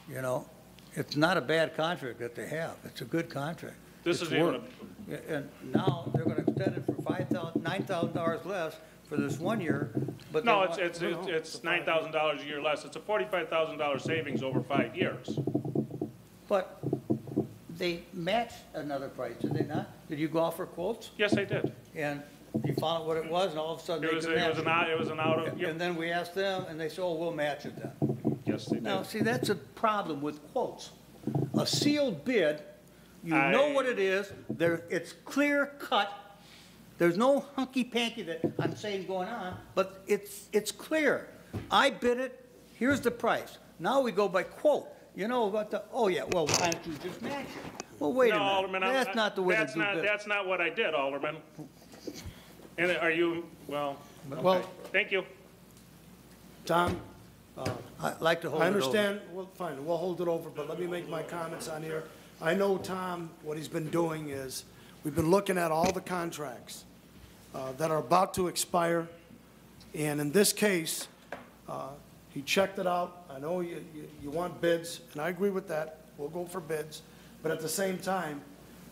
You know, it's not a bad contract that they have. It's a good contract. This is even a... And now they're going to extend it for $9,000 less for this 1 year. But no, it's $9,000 a year less. It's a $45,000 savings over 5 years. But they matched another price, did they not? Did you go off for quotes? Yes, I did. And you found out what it was, and all of a sudden it was an out of. Yep. And then we asked them, and they said, "Oh, we'll match it then." Yes, they did. Now, see, that's a problem with quotes. A sealed bid, you know what it is. It's clear cut. There's no hunky-panky that I'm saying going on, but it's clear. I bid it. Here's the price. Now we go by quote. you know what the, oh yeah, well, why don't you just match it? Well, wait a No, minute. Alderman, That's not the way to that's do not- business. That's not what I did, Alderman. And are you, well, Well- okay. Thank you. Tom, I'd like to hold it I over. understand, well, fine, we'll hold it over, but let me make my comments on here. I know Tom, what he's been doing is, we've been looking at all the contracts that are about to expire, and in this case, he checked it out. I know you want bids, and I agree with that. We'll go for bids. But at the same time,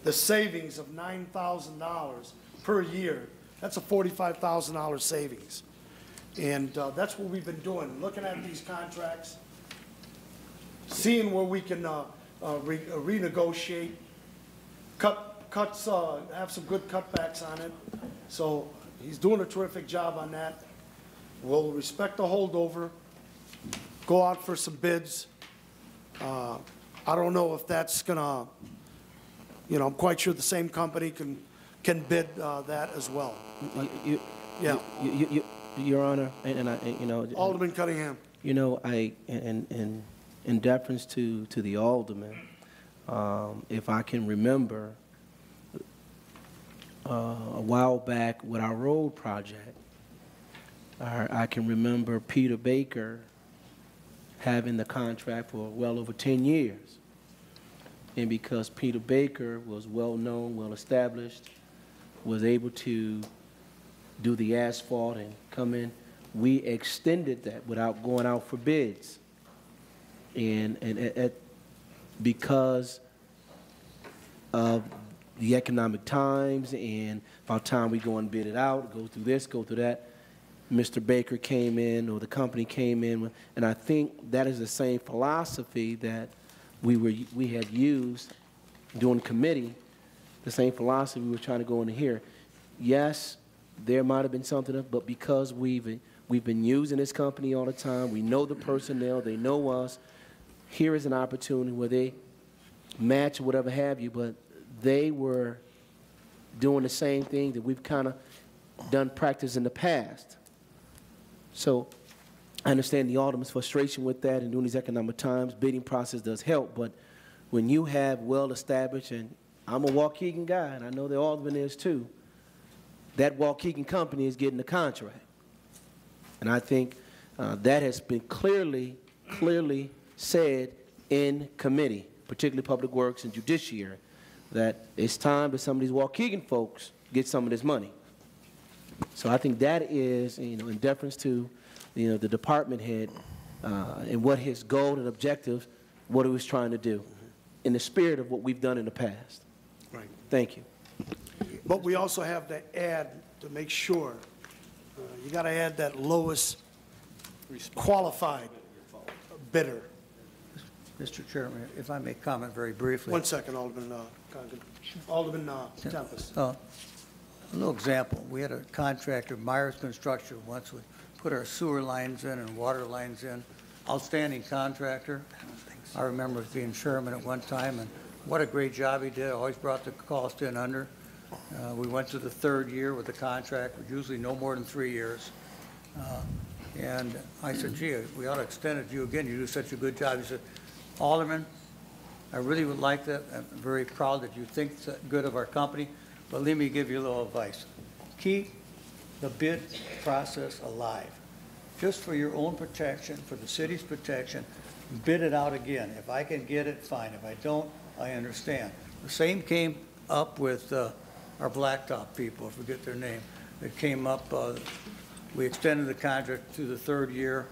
the savings of $9,000 per year, that's a $45,000 savings. And that's what we've been doing, looking at these contracts, seeing where we can renegotiate, cuts, have some good cutbacks on it. So he's doing a terrific job on that. We'll respect the holdover, go out for some bids. I don't know if that's gonna, I'm quite sure the same company can bid that as well. Yeah. Your Honor, and I, Alderman Cunningham. In deference to the alderman, if I can remember, a while back with our road project, I can remember Peter Baker having the contract for well over 10 years. And because Peter Baker was well-known, well-established, was able to do the asphalt and come in, we extended that without going out for bids. Because of the economic times and about time we go and bid it out, go through this, go through that, Mr. Baker came in, or the company came in, and I think that is the same philosophy that we had used during committee, the same philosophy we were trying to go into here. Yes, there might have been something, but because we've been using this company all the time, we know the personnel, they know us, here is an opportunity where they match or whatever have you, but they were doing the same thing that we've kind of done practice in the past. So I understand the alderman's frustration with that, and during these economic times, bidding process does help, but when you have well-established, and I'm a Waukegan guy, and I know the alderman is too, that Waukegan company is getting the contract. And I think that has been clearly said in committee, particularly Public Works and Judiciary, that it's time that some of these Waukegan folks get some of this money. So I think that is, in deference to, the department head and what his goal and objective, what he was trying to do, in the spirit of what we've done in the past. Right. Thank you. But we also have to add, to make sure, you got to add that lowest qualified bidder. Mr. Chairman, if I may comment very briefly. 1 second, Alderman Congan. Alderman Tempest. A little example. We had a contractor, Myers Construction, once we put our sewer lines in and water lines in. Outstanding contractor. I remember being chairman at one time, and what a great job he did. Always brought the cost in under. We went to the third year with the contract, usually no more than 3 years. And I said, gee, we ought to extend it to you again. You do such a good job. He said, Alderman, I really would like that. I'm very proud that you think good of our company, but let me give you a little advice. Keep the bid process alive. Just for your own protection, for the city's protection, bid it out again. If I can get it, fine. If I don't, I understand. The same came up with our blacktop people, I forget their name. It came up, we extended the contract to the third year.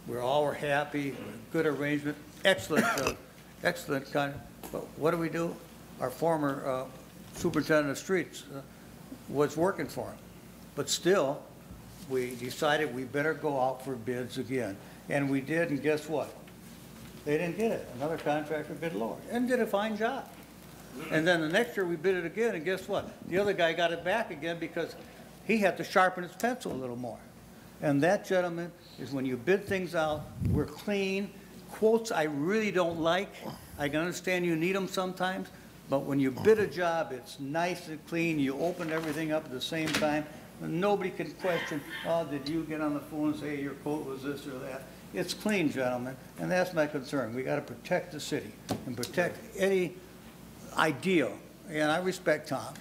We all were happy, good arrangement, excellent, excellent contract. But what do? Our former superintendent of streets was working for him. But still, we decided we better go out for bids again. And we did, and guess what? They didn't get it. Another contractor bid lower and did a fine job. And then the next year we bid it again, and guess what? The other guy got it back again because he had to sharpen his pencil a little more. And that, gentlemen, is when you bid things out, we're clean. Quotes I really don't like. I can understand you need them sometimes, but when you bid a job, it's nice and clean. You open everything up at the same time, Nobody can question, did you get on the phone and say your quote was this or that? It's clean, gentlemen, and that's my concern. We got to protect the city and protect any ideal. And I respect Tom.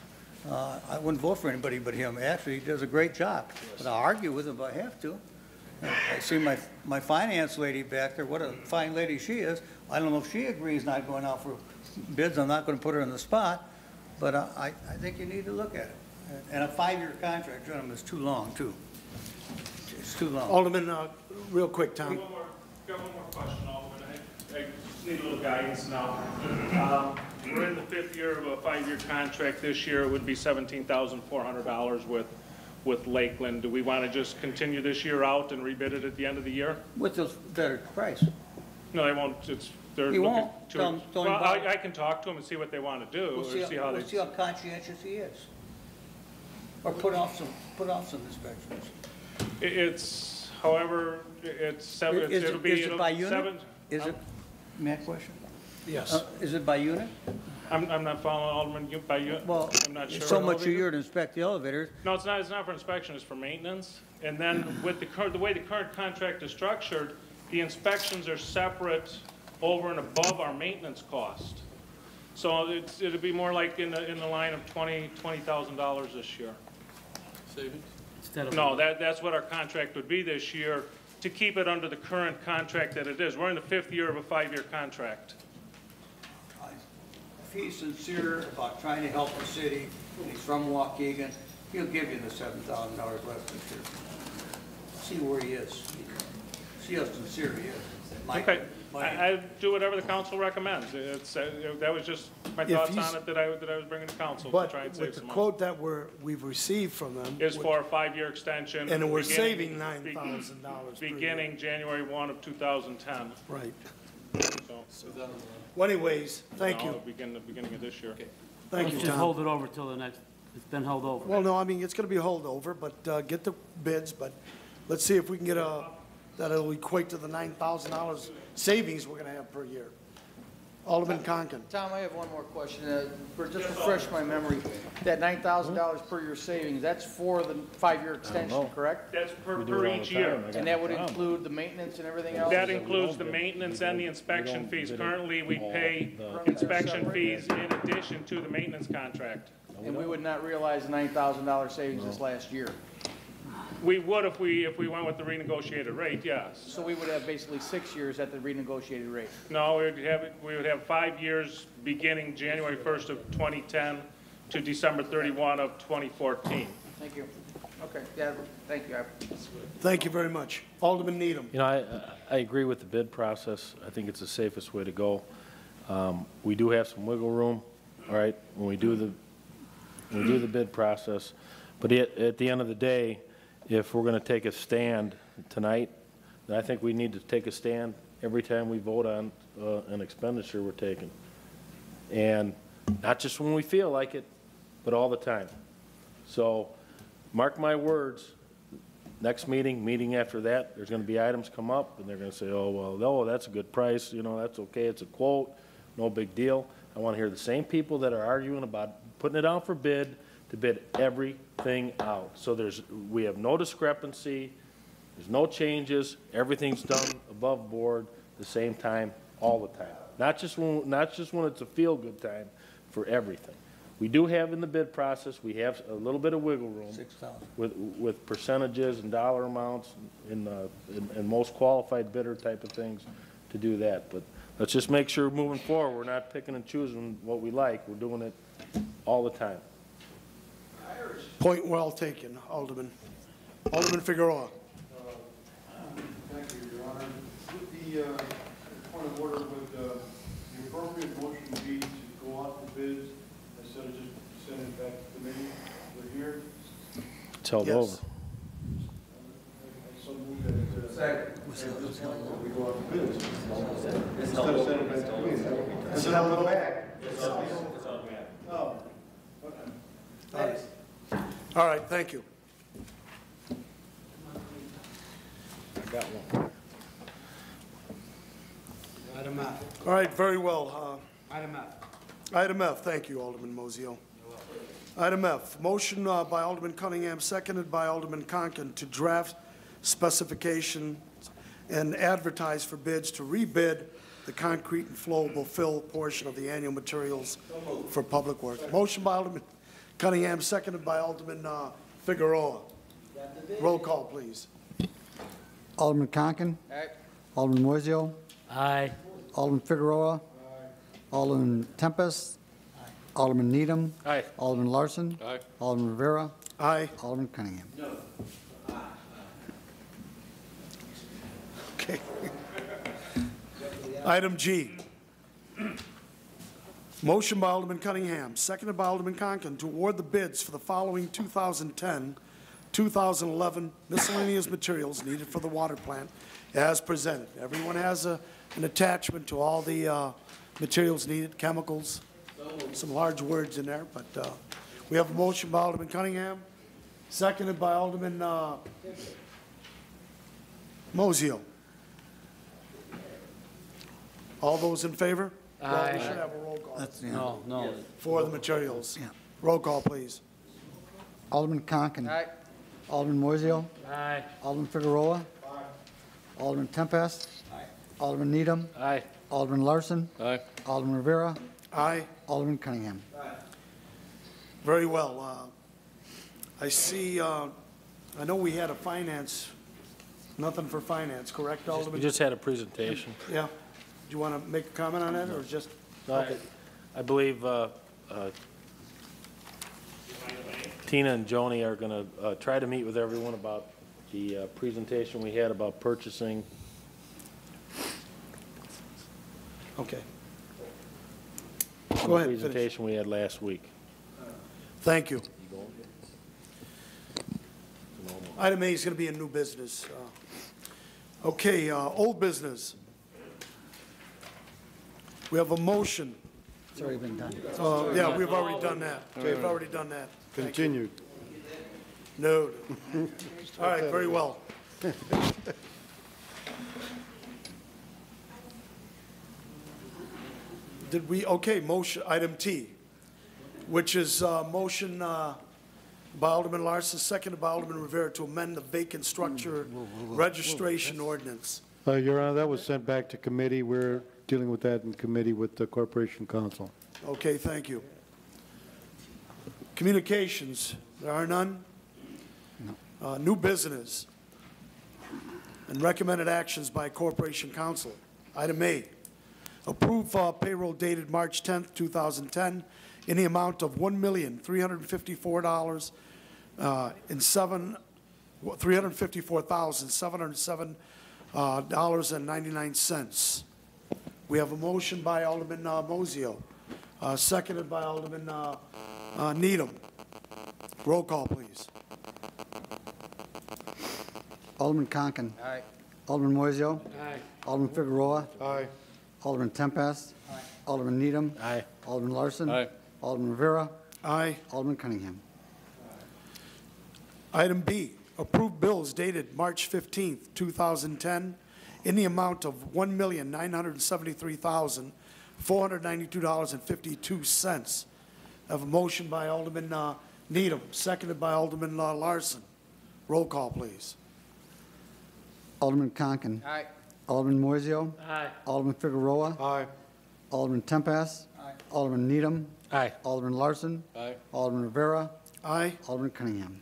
I wouldn't vote for anybody but him. Actually, he does a great job. But I'll argue with him if I have to. I see my finance lady back there. What a fine lady she is. I don't know if she agrees not going out for bids. I'm not going to put her on the spot. But I think you need to look at it. And a 5-year contract, gentlemen, is too long, too. It's too long. Alderman, real quick, Tom. Got one more question, Alderman. I just need a little guidance now. We're in the 5th year of a 5-year contract. This year it would be $17,400 with Lakeland. Do we want to just continue this year out and rebid it at the end of the year? With the better price. No, they won't. They're He looking won't. to. Don't Well, invite- I can talk to them and see what they want to do, We'll see how they. we'll see how conscientious he is. Or put off some inspections. It's, however, it'll be. Is it by unit? 7. Is it, may I question? Yes. Is it by unit? I'm not following Alderman by unit. Well, I'm not sure. so much a year to inspect the elevators. No, it's not for inspection, it's for maintenance. And then with the way the current contract is structured, the inspections are separate over and above our maintenance cost. So it'll be more like in the line of $20,000 this year. Savings? No, that's what our contract would be this year, to keep it under the current contract that it is. We're in the 5th year of a 5-year contract. If he's sincere about trying to help the city, and he's from Waukegan, he'll give you the $7,000 less this year. See where he is. See how sincere he is. Okay, I do whatever the council recommends. That was just my thoughts on it that I was bringing to council to But try and save with the some money. quote that we've received from them. Is for a 5-year extension. And we're beginning- saving $9,000 per year. Beginning January 1 of 2010. Right. So, Well, anyways, thank no, you. the beginning of this year. Thank you, Let's just Tom. hold it over till the next, it's been held over. Well, no, I mean, it's going to be a holdover, but get the bids, but let's see if we can get that'll equate to the $9,000 savings we're going to have per year. Alderman Conken. Tom, I have one more question. Just refresh my memory. That $9,000 per year savings, that's for the 5-year extension, correct? That's per each year. And that would include the maintenance and everything else? That includes the maintenance and the inspection fees. Currently, we pay inspection fees in addition to the maintenance contract. And we would not realize $9,000 savings this last year? We would if we went with the renegotiated rate, yes. So we would have basically 6 years at the renegotiated rate? No, we would have 5 years beginning January 1st of 2010 to December 31 of 2014. Thank you. Okay, yeah, thank you. Thank you very much. Alderman Needham. You know, I agree with the bid process. I think it's the safest way to go. We do have some wiggle room, all right, when we do the bid process. But at the end of the day, if we're going to take a stand tonight, then I think we need to take a stand every time we vote on an expenditure we're taking. And not just when we feel like it, but all the time. So mark my words, next meeting after that, there's going to be items come up, and they're going to say, oh, well, no, that's a good price, you know, that's okay, it's a quote, no big deal. I want to hear the same people that are arguing about putting it out for bid to bid everything out. So we have no discrepancy, there's no changes, everything's done above board the same time, all the time. Not just when it's a feel-good time, for everything. We do have in the bid process, we have a little bit of wiggle room with percentages and dollar amounts in most qualified bidder type of things to do that. But let's just make sure moving forward, we're not picking and choosing what we like. We're doing it all the time. Point well taken, Alderman. Alderman Figueroa. Thank you, Your Honor. With the point of order, would the appropriate motion be to go out for bids instead of just sending it back to committee? We're here. It's held over. So move that we go out for bids. Instead of sending it back to committee. Instead of go back. Oh, okay. All right, thank you. I got one. Item F. All right, very well. Item F. Item F, thank you, Alderman Mozio. Item F, motion by Alderman Cunningham, seconded by Alderman Conken to draft specifications and advertise for bids to rebid the concrete and flowable fill portion of the annual materials for public work. Motion by Alderman Cunningham, seconded by Alderman Figueroa. Roll call, please. Alderman Conken. Alderman Moiseo. Aye. Alderman Figueroa. Alderman Tempest. Alderman Needham. Aye. Alderman Larson. Aye. Alderman Rivera. Aye. Alderman Cunningham. Okay. Item G. Motion by Alderman Cunningham, seconded by Alderman Conken, to award the bids for the following 2010, 2011 miscellaneous materials needed for the water plant as presented. Everyone has an attachment to all the materials needed, chemicals, some large words in there, but we have a motion by Alderman Cunningham, seconded by Alderman Moiseo. All those in favor? Well, we should have a roll call No. for the materials. Yeah. Roll call, please. Alderman Conken. Alderman Moiseo. Aye. Alderman Figueroa. Alderman Tempest. Alderman Needham. Aye. Alderman Larson. Aye. Alderman Rivera. Aye. Alderman Cunningham. Very well. I see, I know we had a finance, nothing for finance, correct, We Alderman? just had a presentation. Yeah. Do you want to make a comment on that, or just? I believe Tina and Joni are going to try to meet with everyone about the presentation we had about purchasing. Okay. Go ahead, The finish. presentation we had last week. Thank you. Item A is going to be a new business. Okay, old business. We have a motion. It's already been done. Yeah, we've already done that. We've already done that. Thank you. Continued. No. All right, very well. Did we, okay, motion, item T, which is motion by Alderman Larson, seconded by Alderman Rivera, to amend the vacant structure registration ordinance. Your Honor, that was sent back to committee. We're dealing with that in committee with the Corporation Council. Okay, thank you. Communications, there are none? No. New business and recommended actions by Corporation Council. Item A, approve payroll dated March 10th, 2010 in the amount of $354,707.99. We have a motion by Alderman Moiseo, seconded by Alderman Needham. Roll call, please. Alderman Conken. Aye. Alderman Moiseo. Aye. Alderman Figueroa. Aye. Alderman Tempest. Aye. Alderman Needham. Aye. Alderman Larson. Aye. Alderman Rivera. Aye. Alderman Cunningham. Item B, approve bills dated March 15th, 2010 in the amount of $1,973,492.52. I have a motion by Alderman Needham, seconded by Alderman Larson. Roll call, please. Alderman Conken. Aye. Alderman Moiseo. Aye. Alderman Figueroa. Aye. Alderman Tempest. Alderman Needham. Aye. Alderman Larson. Aye. Alderman Rivera. Aye. Alderman Cunningham.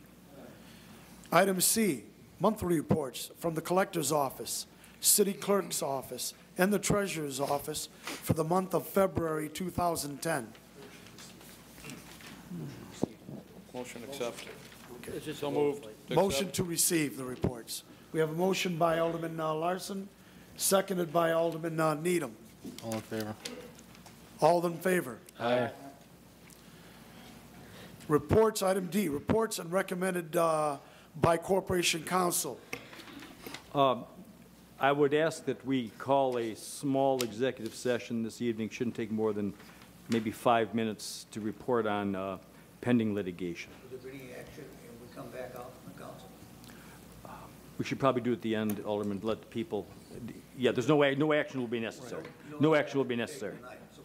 Item C, monthly reports from the Collector's Office, City Clerk's Office, and the Treasurer's Office for the month of February 2010. Motion accept. So moved. Motion to receive the reports. We have a motion by Alderman Larson, seconded by Alderman Needham. All in favor? All in favor? Aye. Reports, item D, reports and recommended by Corporation Council. I would ask that we call a small executive session this evening. Shouldn't take more than maybe 5 minutes to report on pending litigation. Would there be any action if we come back out from the council? We should probably do it at the end, Alderman, let the people, yeah, there's no action will be necessary. No action will be necessary.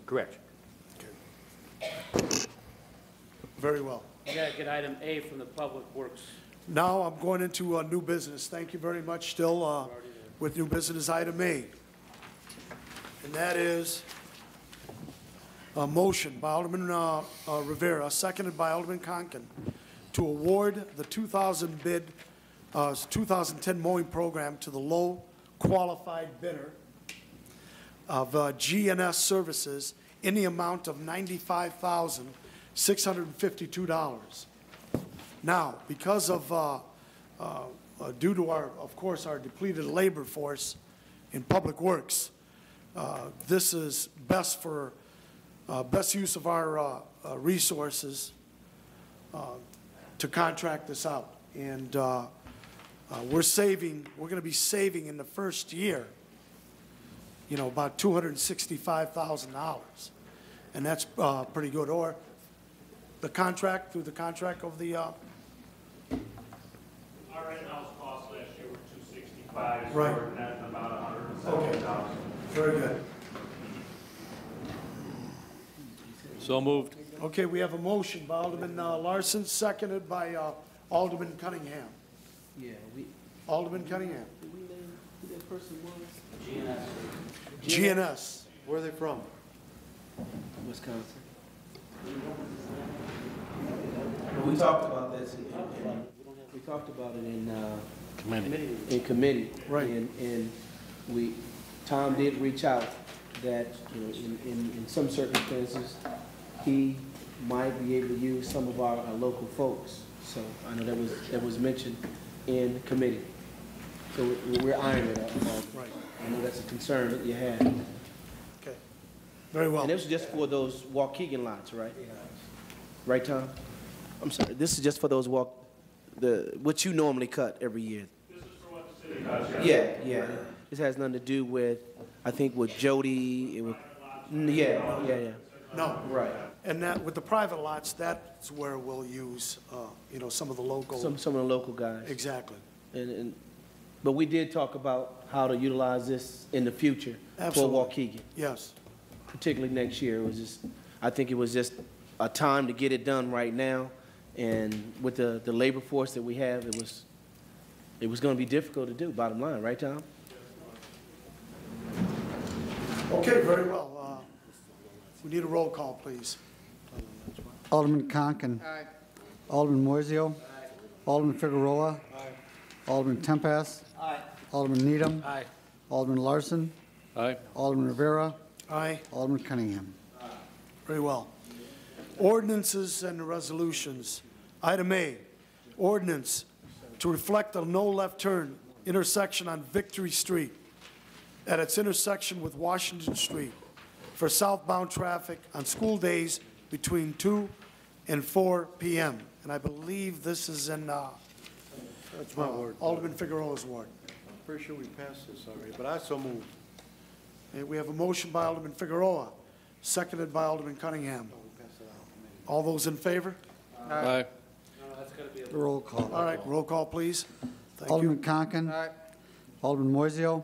Correct. Very well. You gotta get item A from the Public Works. Now I'm going into new business. Thank you very much. Still with new business item A. And that is a motion by Alderman Rivera, seconded by Alderman Conken, to award the 2010 mowing program to the low qualified bidder of GNS Services in the amount of $95,652. Now, because of, due to our, of course, our depleted labor force in Public Works, this is best for, best use of our resources to contract this out. And we're going to be saving in the first year, you know, about $265,000. And that's pretty good. Or the contract, through the contract of the... Our in-house costs last year were $265. Right. So we're netting about $170,000. Very good. So moved. Okay, we have a motion by Alderman Larson, seconded by Alderman Cunningham. Yeah, Alderman Cunningham. did we name who that person was? GNS. Where are they from? Wisconsin. We talked about this, we talked about it in committee. Right. And Tom did reach out that, you know, in some circumstances, he might be able to use some of our local folks. So I know that was mentioned in committee. So we're ironing it out. Right. I know that's a concern that you have. Okay. Very well. And this is just for those Waukegan lots, right? Right, Tom? I'm sorry, this is just for those what you normally cut every year. This is for what the city does. Yeah. This has nothing to do with, I think with Jody, yeah. No. Right. And that, with the private lots, that's where we'll use, you know, some of the local... Some of the local guys. Exactly. But we did talk about how to utilize this in the future Absolutely. for Waukegan. Yes. Particularly next year. I think it was just a time to get it done right now. And with the labor force that we have, it was going to be difficult to do, bottom line. Right, Tom? Okay, very well. We need a roll call, please. Alderman Conken. Aye. Alderman Moiseo. Alderman Figueroa. Alderman Tempest. Aye. Alderman Needham. Aye. Alderman Larson. Aye. Alderman Rivera. Aye. Alderman Cunningham. Very well. Ordinances and resolutions. Item A, ordinance to reflect a no left turn intersection on Victory Street at its intersection with Washington Street for southbound traffic on school days between 2 and 4 p.m. And I believe this is in That's my ward. Alderman Figueroa's ward. I'm pretty sure we passed this already, but I so moved. And we have a motion by Alderman Figueroa, seconded by Alderman Cunningham. All those in favor? Aye. Roll call. All right, roll call, please. Thank Alderman you. Conken. Aye. Alderman Moiseo.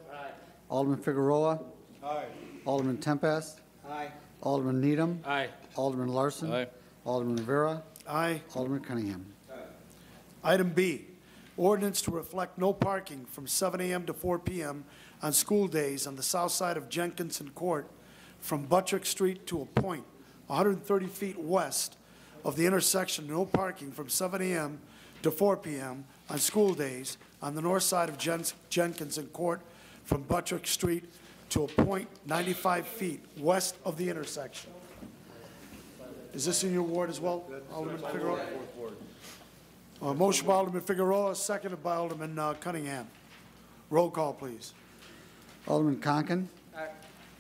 Alderman Figueroa. Aye. Alderman Tempest. Aye. Alderman Needham. Aye. Alderman Larson. Aye. Alderman Rivera. Aye. Alderman Cunningham. Item B, ordinance to reflect no parking from 7 a.m. to 4 p.m. on school days on the south side of Jenkinson Court from Buttrick Street to a point 130 feet west of the intersection, no parking from 7 a.m. to 4 p.m. on school days on the north side of Jenkinson Court from Buttrick Street to a point 95 feet west of the intersection. Is this in your ward as well, Alderman Figueroa? Motion by Alderman Figueroa, seconded by Alderman Cunningham. Roll call, please. Alderman Conken. Aye.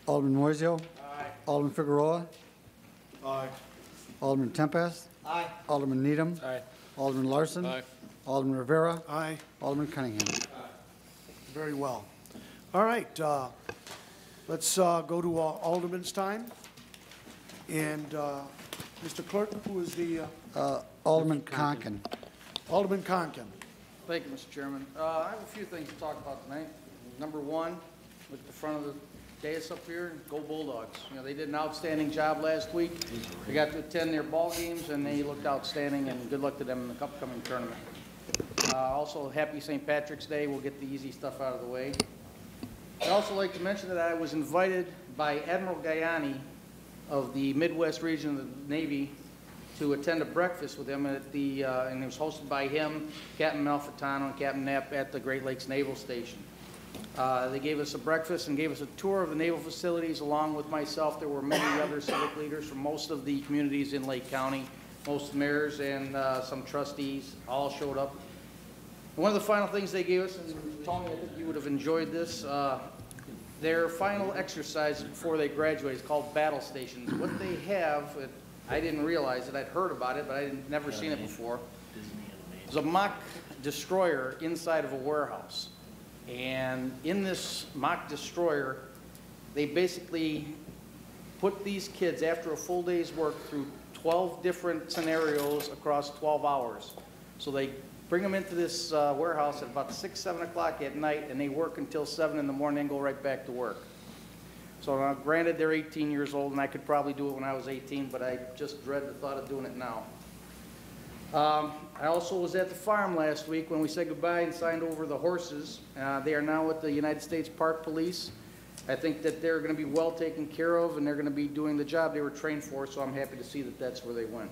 Alderman Moiseo. Aye. Alderman Figueroa. Aye. Alderman Tempest. Aye. Alderman Needham. Aye. Alderman Larson. Aye. Alderman Rivera. Aye. Alderman Cunningham. Very well. All right, let's go to Alderman's time. And Mr. Clerk, who is the? Alderman Conken. Alderman Conken. Thank you, Mr. Chairman. I have a few things to talk about tonight. Number one, look at the front of the dais up here, and go Bulldogs. You know, they did an outstanding job last week. They got to attend their ball games, and they looked outstanding, and good luck to them in the upcoming tournament. Also, happy St. Patrick's Day. We'll get the easy stuff out of the way. I'd also like to mention that I was invited by Admiral Guyani of the Midwest region of the Navy to attend a breakfast with him at the, and it was hosted by him, Captain Malfitano, and Captain Knapp at the Great Lakes Naval Station. They gave us a breakfast and gave us a tour of the naval facilities along with myself. There were many other civic leaders from most of the communities in Lake County. Most mayors and some trustees all showed up. One of the final things they gave us, and Tony, I think you would have enjoyed this, their final exercise before they graduate is called battle stations. What they have, I didn't realize it, I'd heard about it, but I'd never seen it before. There's a mock destroyer inside of a warehouse. And in this mock destroyer, they basically put these kids, after a full day's work, through 12 different scenarios across 12 hours. So they bring them into this warehouse at about 6, 7 o'clock at night, and they work until 7 in the morning and go right back to work. So granted, they're 18 years old, and I could probably do it when I was 18, but I just dread the thought of doing it now. I also was at the farm last week when we said goodbye and signed over the horses. They are now with the United States Park Police. I think that they're going to be well taken care of, and they're going to be doing the job they were trained for, so I'm happy to see that that's where they went.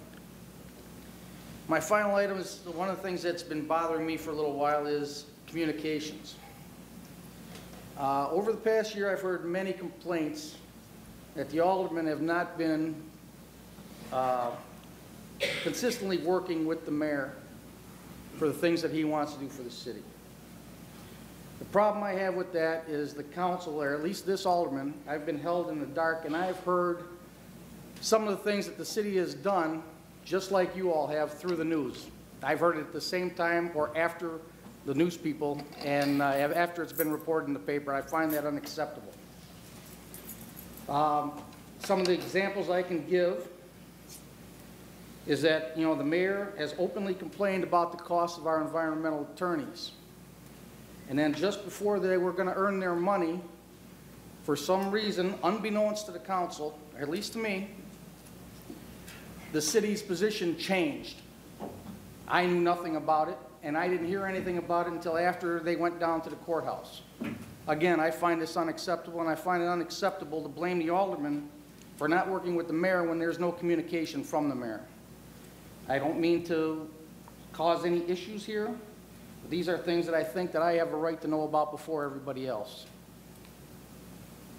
My final item is one of the things that's been bothering me for a little while is communications. Over the past year, I've heard many complaints that the aldermen have not been consistently working with the mayor for the things that he wants to do for the city. The problem I have with that is the council, or at least this alderman, I've been held in the dark, and I've heard some of the things that the city has done, just like you all have, through the news. I've heard it at the same time or after the news people, and after it's been reported in the paper. I find that unacceptable. Some of the examples I can give is that, you know, the mayor has openly complained about the cost of our environmental attorneys. And then just before they were going to earn their money, for some reason, unbeknownst to the council, or at least to me, the city's position changed. I knew nothing about it, and I didn't hear anything about it until after they went down to the courthouse. Again, I find this unacceptable, and I find it unacceptable to blame the alderman for not working with the mayor when there's no communication from the mayor. I don't mean to cause any issues here, but these are things that I think that I have a right to know about before everybody else.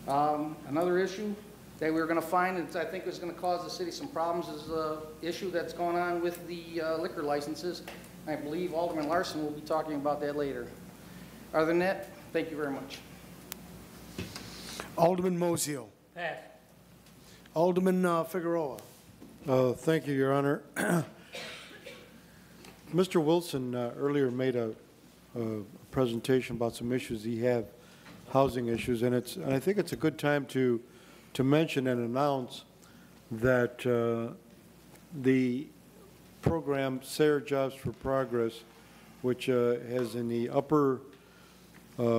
Another issue that we're going to find, and I think is going to cause the city some problems, is the issue that's going on with the liquor licenses. I believe Alderman Larson will be talking about that later. Other than that, thank you very much. Alderman Mosio. Pass. Alderman Figueroa. Thank you, Your Honor. Mr. Wilson earlier made a presentation about some issues he had, housing issues, and I think it's a good time to mention and announce that the program SARE Jobs for Progress, which has in the upper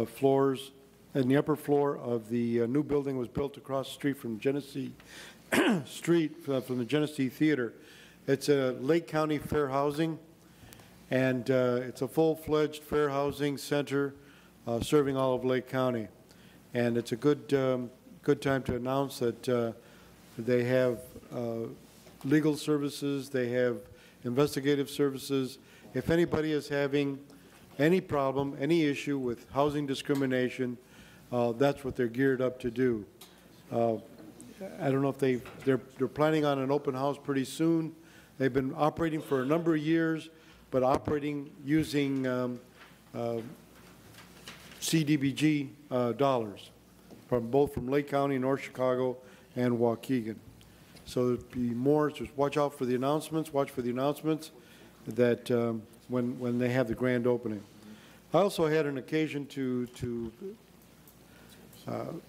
floors, in the upper floor of the new building was built across the street from Genesee Street, from the Genesee Theater. It's a Lake County fair housing, and it's a full-fledged fair housing center serving all of Lake County. And it's a good time to announce that they have legal services, they have investigative services. If anybody is having any problem, any issue with housing discrimination, that's what they're geared up to do. I don't know if they're planning on an open house pretty soon. They've been operating for a number of years, but operating using CDBG dollars, both from Lake County, North Chicago, and Waukegan. So there'll be more. Just watch out for the announcements. Watch for the announcements that when they have the grand opening. I also had an occasion to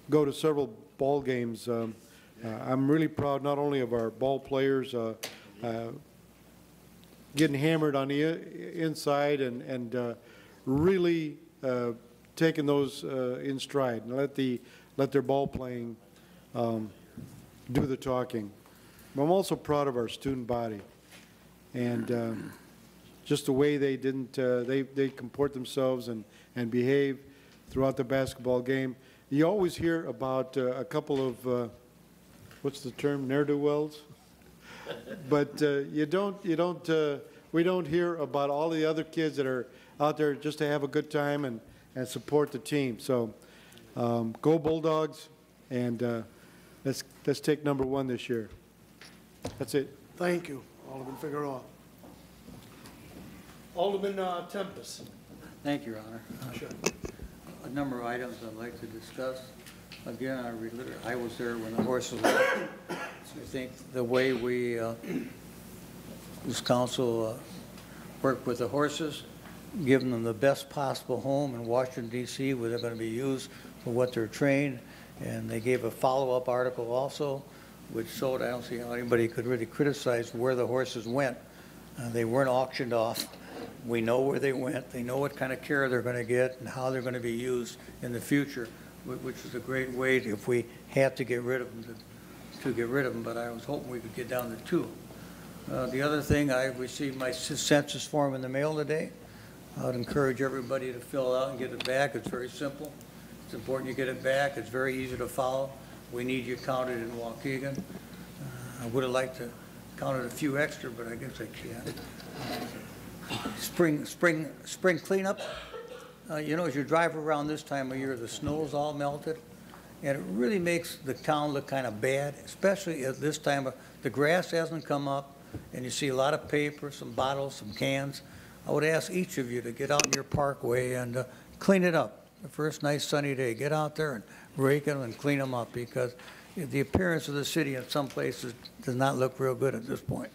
go to several ball games. I'm really proud not only of our ball players getting hammered on the inside and really taking those in stride, and let the let their ball playing do the talking. But I'm also proud of our student body, and just the way they didn't, they comport themselves and behave throughout the basketball game. You always hear about a couple of, what's the term, ne'er-do-wells? But we don't hear about all the other kids that are out there just to have a good time and support the team. So go Bulldogs, and let's take number one this year. That's it. Thank you, Alderman Figueroa. Alderman Tempest. Thank you, Your Honor. Sure. A number of items I'd like to discuss. Again, I was there when the horses left. I think the way we, this council worked with the horses, giving them the best possible home in Washington, D.C., where they're going to be used for what they're trained. And they gave a follow-up article also, which showed, I don't see how anybody could really criticize where the horses went. They weren't auctioned off. We know where they went. They know what kind of care they're going to get and how they're going to be used in the future, which is a great way if we have to get rid of them, to get rid of them. But I was hoping we could get down to 2. The other thing, I received my census form in the mail today. I would encourage everybody to fill it out and get it back. It's very simple. It's important you get it back. It's very easy to follow. We need you counted in Waukegan. I would have liked to counted a few extra, but I guess I can't. Spring cleanup. You know, as you drive around this time of year, the snow's all melted, and it really makes the town look kind of bad, especially at this time. The grass hasn't come up, and you see a lot of paper, some bottles, some cans. I would ask each of you to get out in your parkway and clean it up. The first nice sunny day, get out there and rake them and clean them up, because the appearance of the city in some places does not look real good at this point.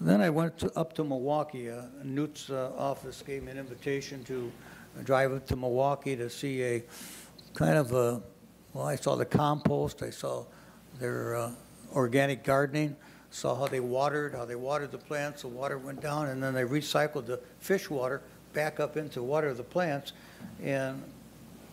Then I went up to Milwaukee. Newt's office gave me an invitation to drive up to Milwaukee to see a kind of a, well, I saw the compost, I saw their organic gardening, saw how they watered the plants, the water went down, and then they recycled the fish water back up into water the plants, and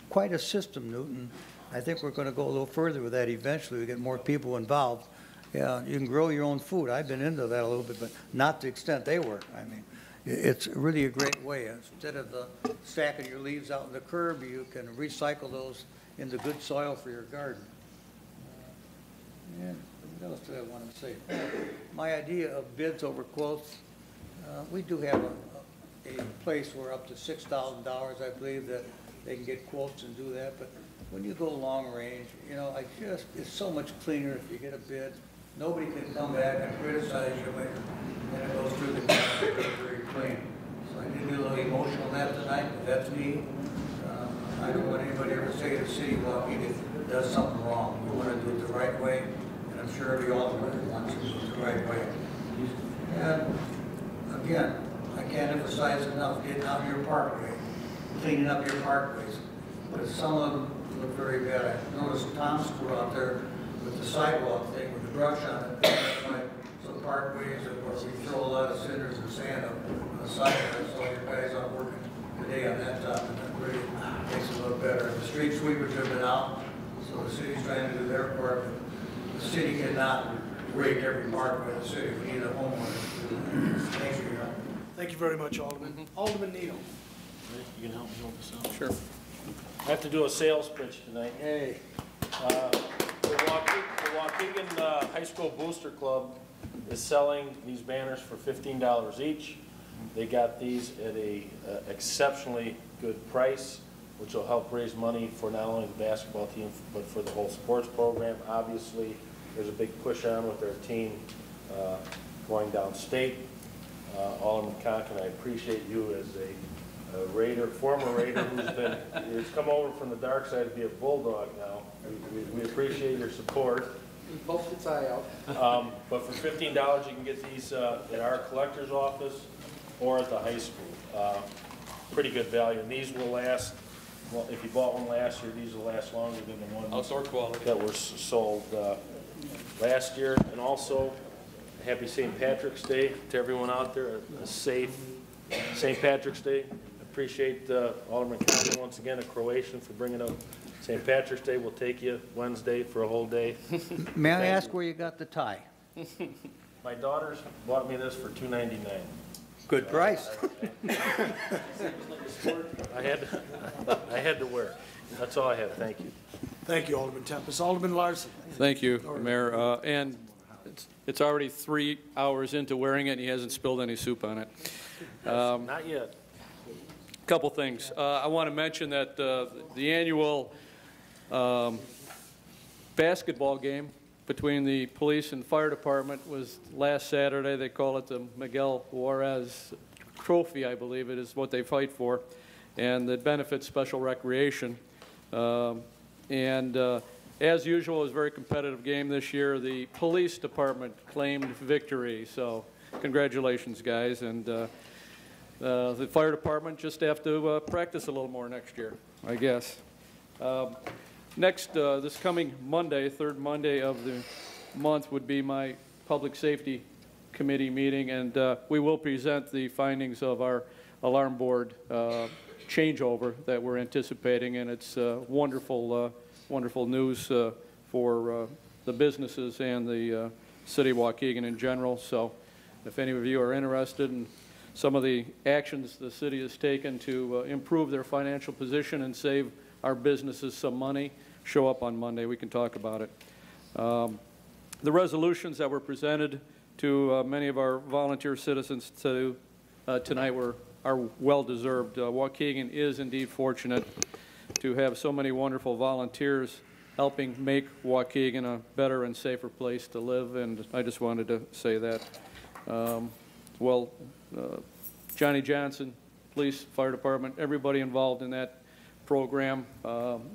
quite a system, Newton. I think we're going to go a little further with that eventually. We get more people involved. Yeah, you can grow your own food. I've been into that a little bit, but not to the extent they were. I mean, it's really a great way. Instead of stacking your leaves out in the curb, you can recycle those into good soil for your garden. And what else do I want to say? My idea of bids over quotes, we do have a place where up to $6,000, I believe, that they can get quotes and do that. But when you go long range, you know, it's so much cleaner if you get a bid. Nobody can come back and criticize you when it goes through the process very clean. So I did get a little emotional on that tonight, but that's me. I don't want anybody ever say the city Waukegan does something wrong. We want to do it the right way, and I'm sure every alderman wants to do it the right way. And again, I can't emphasize enough getting out your parkway, cleaning up your parkways, because some of them look very bad. I noticed Tom's crew out there with the sidewalk thing, with the brush on it. That's why some parkways, of course, we throw a lot of cinders and sand up on the sidewalk. So your guys are working today on that top, and that really makes it look better. The street sweepers have been out, so the city's trying to do their part. The city cannot rake every parkway in the city. We need a homeowner. Thank you, Your Honor. Thank you very much, Alderman. Alderman Neal. You can help me hold this out? Sure. I have to do a sales pitch tonight. Hey. The Waukegan High School Booster Club is selling these banners for $15 each. They got these at a exceptionally good price, which will help raise money for not only the basketball team, but for the whole sports program. Obviously, there's a big push on with their team going downstate. Alderman Conklin, I appreciate you as a Raider, former Raider who's come over from the dark side to be a Bulldog now. We appreciate your support. He poked its eye out. But for $15, you can get these at our collector's office or at the high school. Pretty good value. And these will last, well, if you bought one last year, these will last longer than the ones outdoor quality that were sold last year. And also, happy St. Patrick's Day to everyone out there. A safe St. Patrick's Day. appreciate Alderman Conley once again, a Croatian, for bringing up St. Patrick's Day. We'll take you Wednesday for a whole day. May I ask where you got the tie? My daughters bought me this for $2.99. Good price. I had to wear it. That's all I have. Thank you. Thank you, Alderman Tempest. Alderman Larson. Thank you, Mayor. And it's already 3 hours into wearing it, and he hasn't spilled any soup on it. Not yet. Couple things. I want to mention that the annual basketball game between the police and fire department was last Saturday. They call it the Miguel Juarez Trophy, I believe it is what they fight for, and it benefits special recreation. As usual, it was a very competitive game this year. The police department claimed victory, so congratulations, guys. And the fire department just have to practice a little more next year, I guess. Next, this coming Monday, third Monday of the month, would be my Public Safety Committee meeting, and we will present the findings of our alarm board changeover that we're anticipating, and it's wonderful, wonderful news for the businesses and the city of Waukegan in general. So if any of you are interested in some of the actions the city has taken to improve their financial position and save our businesses some money, show up on Monday. We can talk about it. The resolutions that were presented to many of our volunteer citizens tonight are well-deserved. Waukegan is indeed fortunate to have so many wonderful volunteers helping make Waukegan a better and safer place to live, and I just wanted to say that. Johnny Johnson, police, fire department, everybody involved in that program,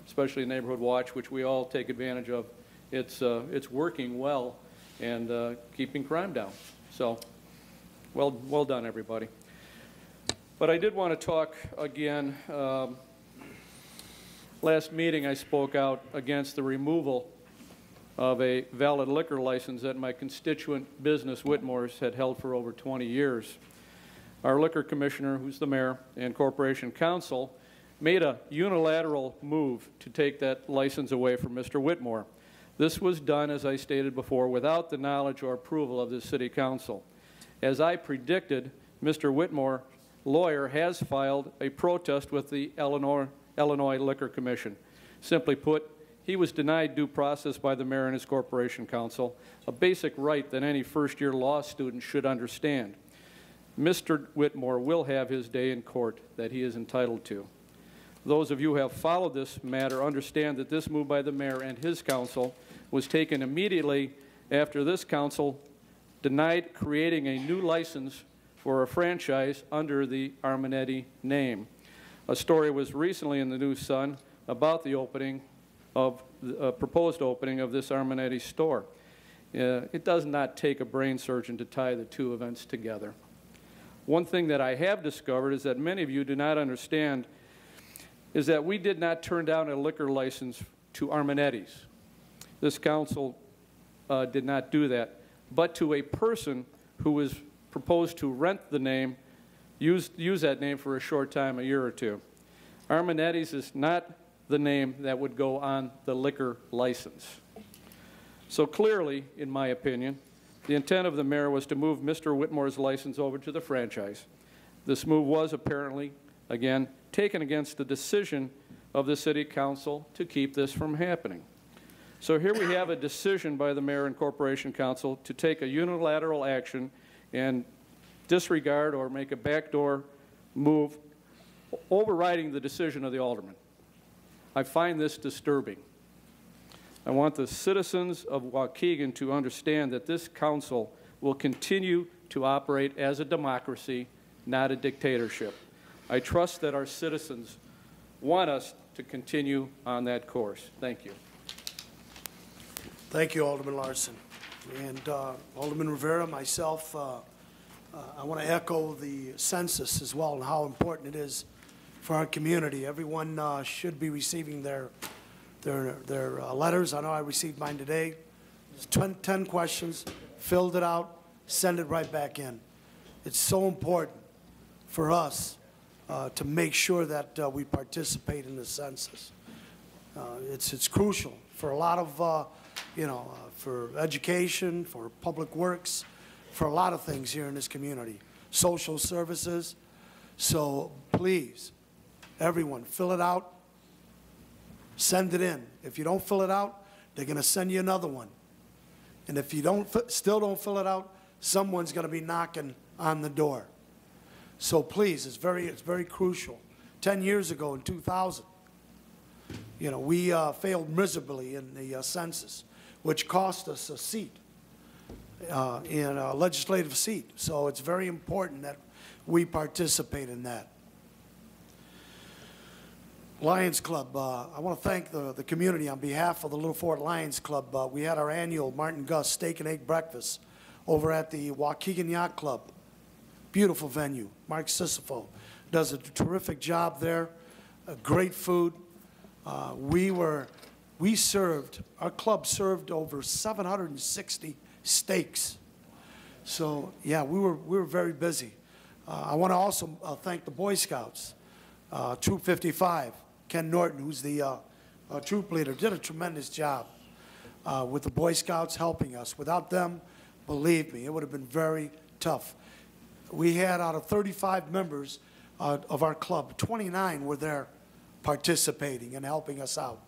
especially Neighborhood Watch, which we all take advantage of. It's working well and keeping crime down. So, well done, everybody. But I did want to talk again. Last meeting, I spoke out against the removal of a valid liquor license that my constituent business, Whitmore's, had held for over 20 years. Our liquor commissioner, who's the mayor, and corporation counsel made a unilateral move to take that license away from Mr. Whitmore. This was done, as I stated before, without the knowledge or approval of the city council. As I predicted, Mr. Whitmore, lawyer, has filed a protest with the Illinois Liquor Commission. Simply put, he was denied due process by the mayor and his corporation counsel, a basic right that any first-year law student should understand. Mr. Whitmore will have his day in court that he is entitled to. Those of you who have followed this matter understand that this move by the mayor and his council was taken immediately after this council denied creating a new license for a franchise under the Armanetti name. A story was recently in the News Sun about the opening of proposed opening of this Armanetti store. It does not take a brain surgeon to tie the two events together. One thing that I have discovered is that many of you do not understand is that we did not turn down a liquor license to Armanetti's. This council did not do that, but to a person who was proposed to rent the name, use that name for a short time, a year or two. Armanetti's is not the name that would go on the liquor license. So clearly, in my opinion, the intent of the mayor was to move Mr. Whitmore's license over to the franchise. This move was apparently, again, taken against the decision of the city council to keep this from happening. So here we have a decision by the mayor and corporation council to take a unilateral action and disregard or make a backdoor move overriding the decision of the alderman. I find this disturbing. I want the citizens of Waukegan to understand that this council will continue to operate as a democracy, not a dictatorship. I trust that our citizens want us to continue on that course. Thank you. Thank you, Alderman Larson. And Alderman Rivera, myself, I want to echo the census as well and how important it is for our community. Everyone should be receiving their letters. I know I received mine today. 10 questions, filled it out, send it right back in. It's so important for us to make sure that we participate in the census. It's crucial for a lot of, for education, for public works, for a lot of things here in this community, social services. So please, everyone, fill it out, send it in. If you don't fill it out, they're going to send you another one. And if you still don't fill it out, someone's going to be knocking on the door. So please, it's very crucial. 10 years ago in 2000, we failed miserably in the census, which cost us a seat, in a legislative seat. So it's very important that we participate in that. Lions Club, I want to thank the community on behalf of the Little Fort Lions Club. We had our annual Martin Gus steak and egg breakfast over at the Waukegan Yacht Club. Beautiful venue. Mark Sisifo does a terrific job there. Great food. Our club served over 760 steaks. So yeah, we were very busy. I want to also thank the Boy Scouts. Troop 55, Ken Norton, who's the troop leader, did a tremendous job with the Boy Scouts helping us. Without them, believe me, it would have been very tough. We had, out of 35 members of our club, 29 were there participating and helping us out.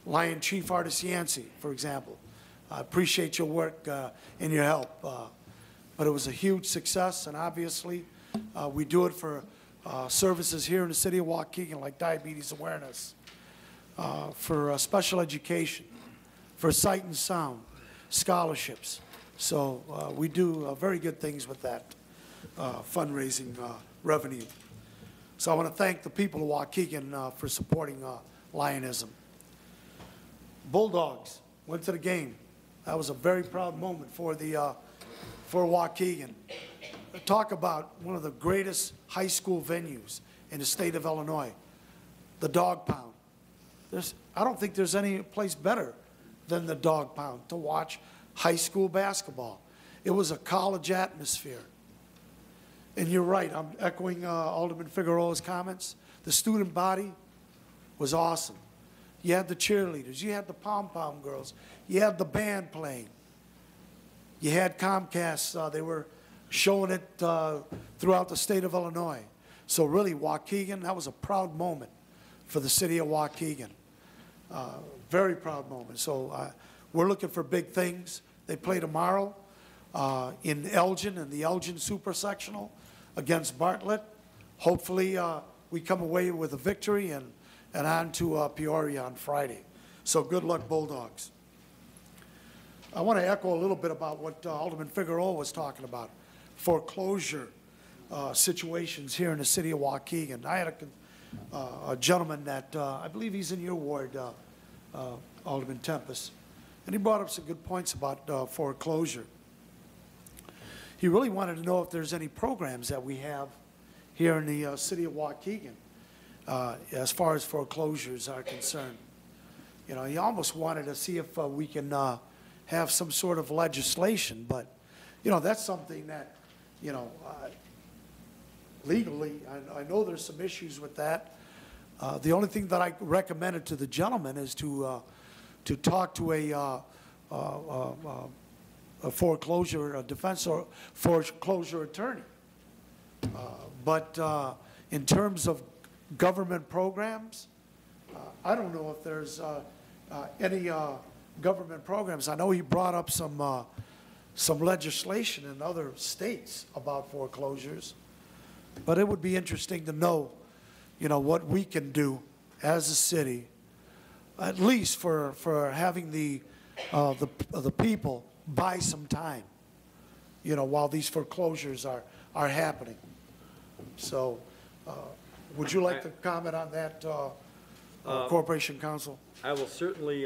Lion Chief Artis Yancey, for example. I appreciate your work and your help. But it was a huge success, and obviously we do it for services here in the city of Waukegan, like diabetes awareness, for special education, for sight and sound, scholarships. So we do very good things with that fundraising revenue. So I want to thank the people of Waukegan for supporting Lionism. Bulldogs went to the game. That was a very proud moment for Waukegan. Talk about one of the greatest high school venues in the state of Illinois, the Dog Pound. I don't think there's any place better than the Dog Pound to watch high school basketball. It was a college atmosphere. And you're right, I'm echoing Alderman Figueroa's comments. The student body was awesome. You had the cheerleaders, you had the pom-pom girls, you had the band playing. You had Comcast, they were showing it throughout the state of Illinois. So really, Waukegan, that was a proud moment for the city of Waukegan. Very proud moment. So we're looking for big things. They play tomorrow in Elgin, in the Elgin Super Sectional against Bartlett. Hopefully we come away with a victory and on to Peoria on Friday. So good luck, Bulldogs. I want to echo a little bit about what Alderman Figueroa was talking about, foreclosure situations here in the city of Waukegan. I had a gentleman that, I believe he's in your ward, Alderman Tempest, and he brought up some good points about foreclosure. He really wanted to know if there's any programs that we have here in the city of Waukegan as far as foreclosures are concerned. You know, he almost wanted to see if we can have some sort of legislation, but, you know, that's something that, you know, legally, I know there's some issues with that. The only thing that I recommended to the gentleman is to talk to a foreclosure, a defense or foreclosure attorney. But in terms of government programs, I don't know if there's any government programs. I know he brought up some legislation in other states about foreclosures, but it would be interesting to know, you know, what we can do as a city, at least for having the people buy some time, you know, while these foreclosures are happening. So, would you like to comment on that, Corporation Counsel? I will certainly,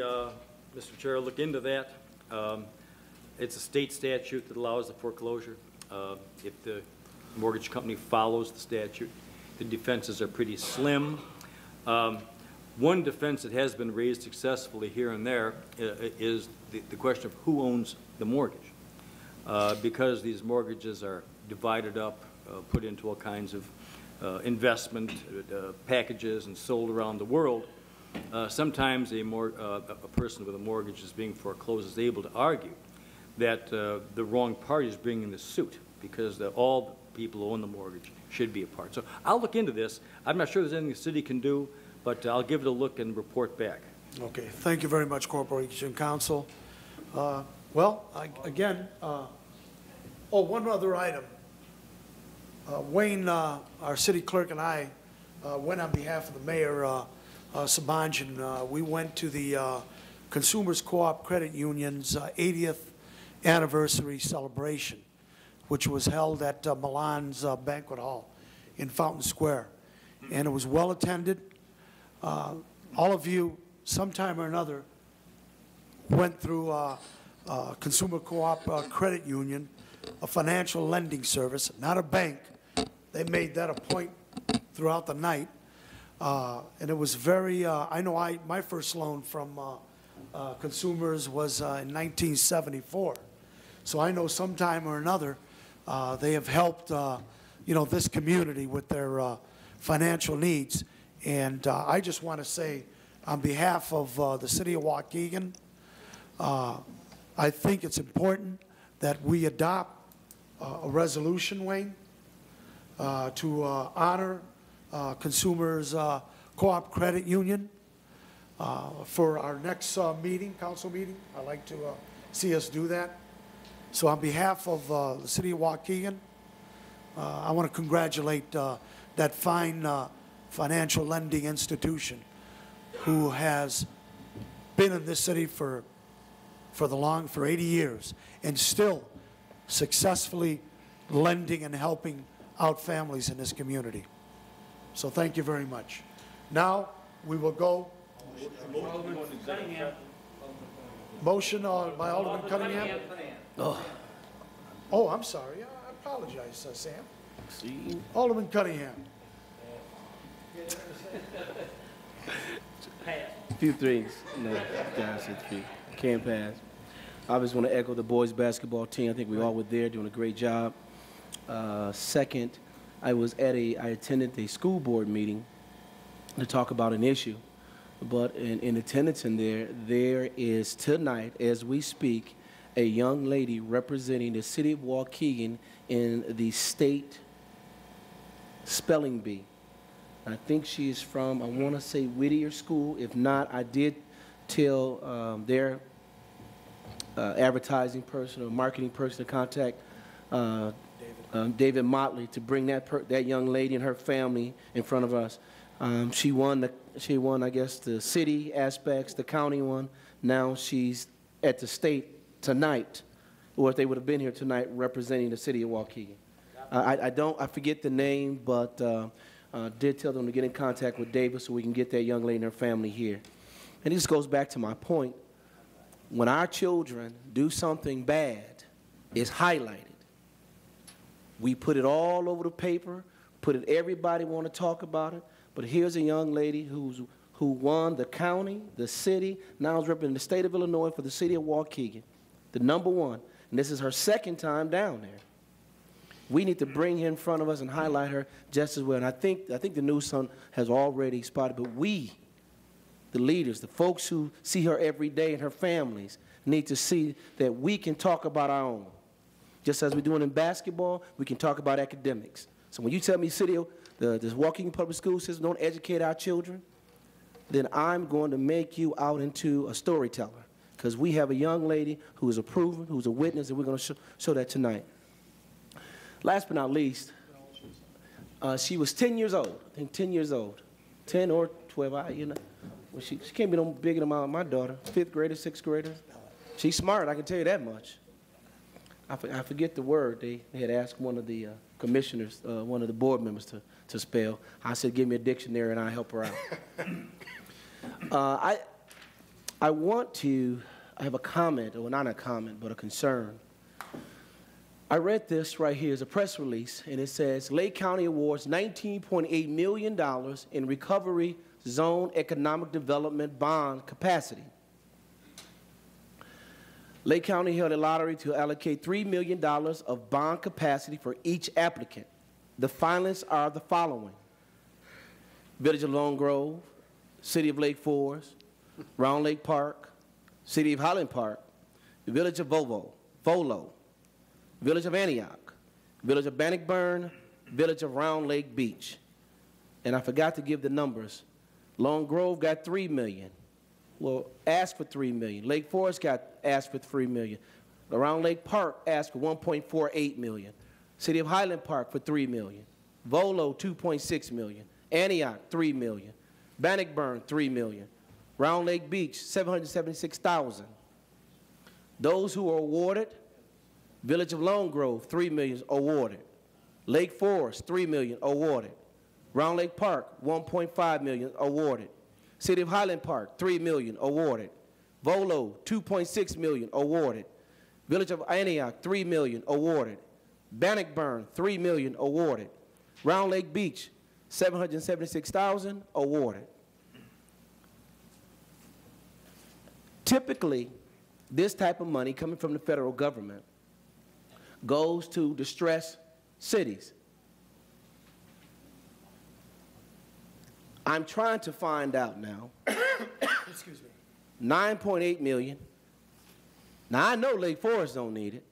Mr. Chair, look into that. It's a state statute that allows the foreclosure. If the mortgage company follows the statute, the defenses are pretty slim. One defense that has been raised successfully here and there is the question of who owns the mortgage. Because these mortgages are divided up, put into all kinds of investment packages and sold around the world, sometimes a person with a mortgage is being foreclosed is able to argue that the wrong party is bringing the suit because all the people who own the mortgage should be a part. So I'll look into this. I'm not sure there's anything the city can do, but I'll give it a look and report back. Okay, thank you very much, Corporation Counsel. Again, one other item. Wayne, our city clerk, and I went on behalf of the mayor, Sabanjan. We went to the Consumers Co-op Credit Union's 80th anniversary celebration, which was held at Milan's Banquet Hall in Fountain Square. And it was well attended. All of you, sometime or another, went through Consumer Co-op Credit Union, a financial lending service, not a bank. They made that a point throughout the night. And it was very, I know my first loan from consumers was in 1974. So I know sometime or another they have helped, this community with their financial needs. And I just want to say, on behalf of the city of Waukegan, I think it's important that we adopt a resolution, Wayne, to honor Consumers Co-op Credit Union for our next meeting, council meeting. I'd like to see us do that. So on behalf of the city of Waukegan, I want to congratulate that fine financial lending institution who has been in this city for 80 years and still successfully lending and helping out families in this community. So thank you very much. Now we will go. Motion by Alderman Cunningham. Oh, I'm sorry. I apologize, Sam. Alderman Cunningham. A few things. No, guys, a few. Can't pass. I just want to echo the boys basketball team. I think we all were there doing a great job. Second, I attended a school board meeting to talk about an issue. But in attendance in there is tonight, as we speak, a young lady representing the city of Waukegan in the state spelling bee. I think she is from, I want to say Whittier School. If not, I did tell their advertising person or marketing person to contact David Motley to bring that young lady and her family in front of us. She won, I guess, the city aspects, the county one. Now she's at the state tonight, or if they would have been here tonight representing the city of Waukegan. I forget the name, but did tell them to get in contact with David so we can get that young lady and her family here. And this goes back to my point. When our children do something bad, it's highlighted. We put it all over the paper, everybody want to talk about it, but here's a young lady who won the county, the city, now is representing the state of Illinois for the city of Waukegan, the #1, and this is her second time down there. We need to bring her in front of us and highlight her just as well. And I think the news has already spotted, but we, the leaders, the folks who see her every day and her families, need to see that we can talk about our own. Just as we're doing in basketball, we can talk about academics. So when you tell me this Waukegan public school system don't educate our children, then I'm going to make you out into a storyteller. Because we have a young lady who is a proven, who's a witness, and we're going to show that tonight. Last but not least, she was 10 years old. I think 10 years old. 10 or 12, Well, she can't be no bigger than my daughter, 5th grader, 6th grader. She's smart, I can tell you that much. I forget the word. They had asked one of the commissioners, one of the board members to spell. I said, give me a dictionary and I'll help her out. I have a comment, or not a comment, but a concern. I read this right here as a press release, and it says, Lake County awards $19.8 million in recovery zone economic development bond capacity. Lake County held a lottery to allocate $3 million of bond capacity for each applicant. The finalists are the following: Village of Lone Grove, City of Lake Forest, Round Lake Park, City of Highland Park, the Village of Volo, Village of Antioch, Village of Bannockburn, Village of Round Lake Beach. And I forgot to give the numbers. Lone Grove got $3 million. Well, asked for $3 million. Lake Forest asked for $3 million. Round Lake Park asked for $1.48 million. City of Highland Park for $3 million. Volo, $2.6 million. Antioch, $3 million. Bannockburn, $3 million. Round Lake Beach, $776,000. Those who are awarded: Village of Lone Grove, $3 million awarded. Lake Forest, $3 million awarded. Round Lake Park, $1.5 million awarded. City of Highland Park, $3 million awarded. Volo, $2.6 million awarded. Village of Antioch, $3 million awarded. Bannockburn, $3 million awarded. Round Lake Beach, $776,000 awarded. Typically, this type of money coming from the federal government goes to distressed cities. I'm trying to find out now. Excuse me. $9.8 million. Now, I know Lake Forest don't need it.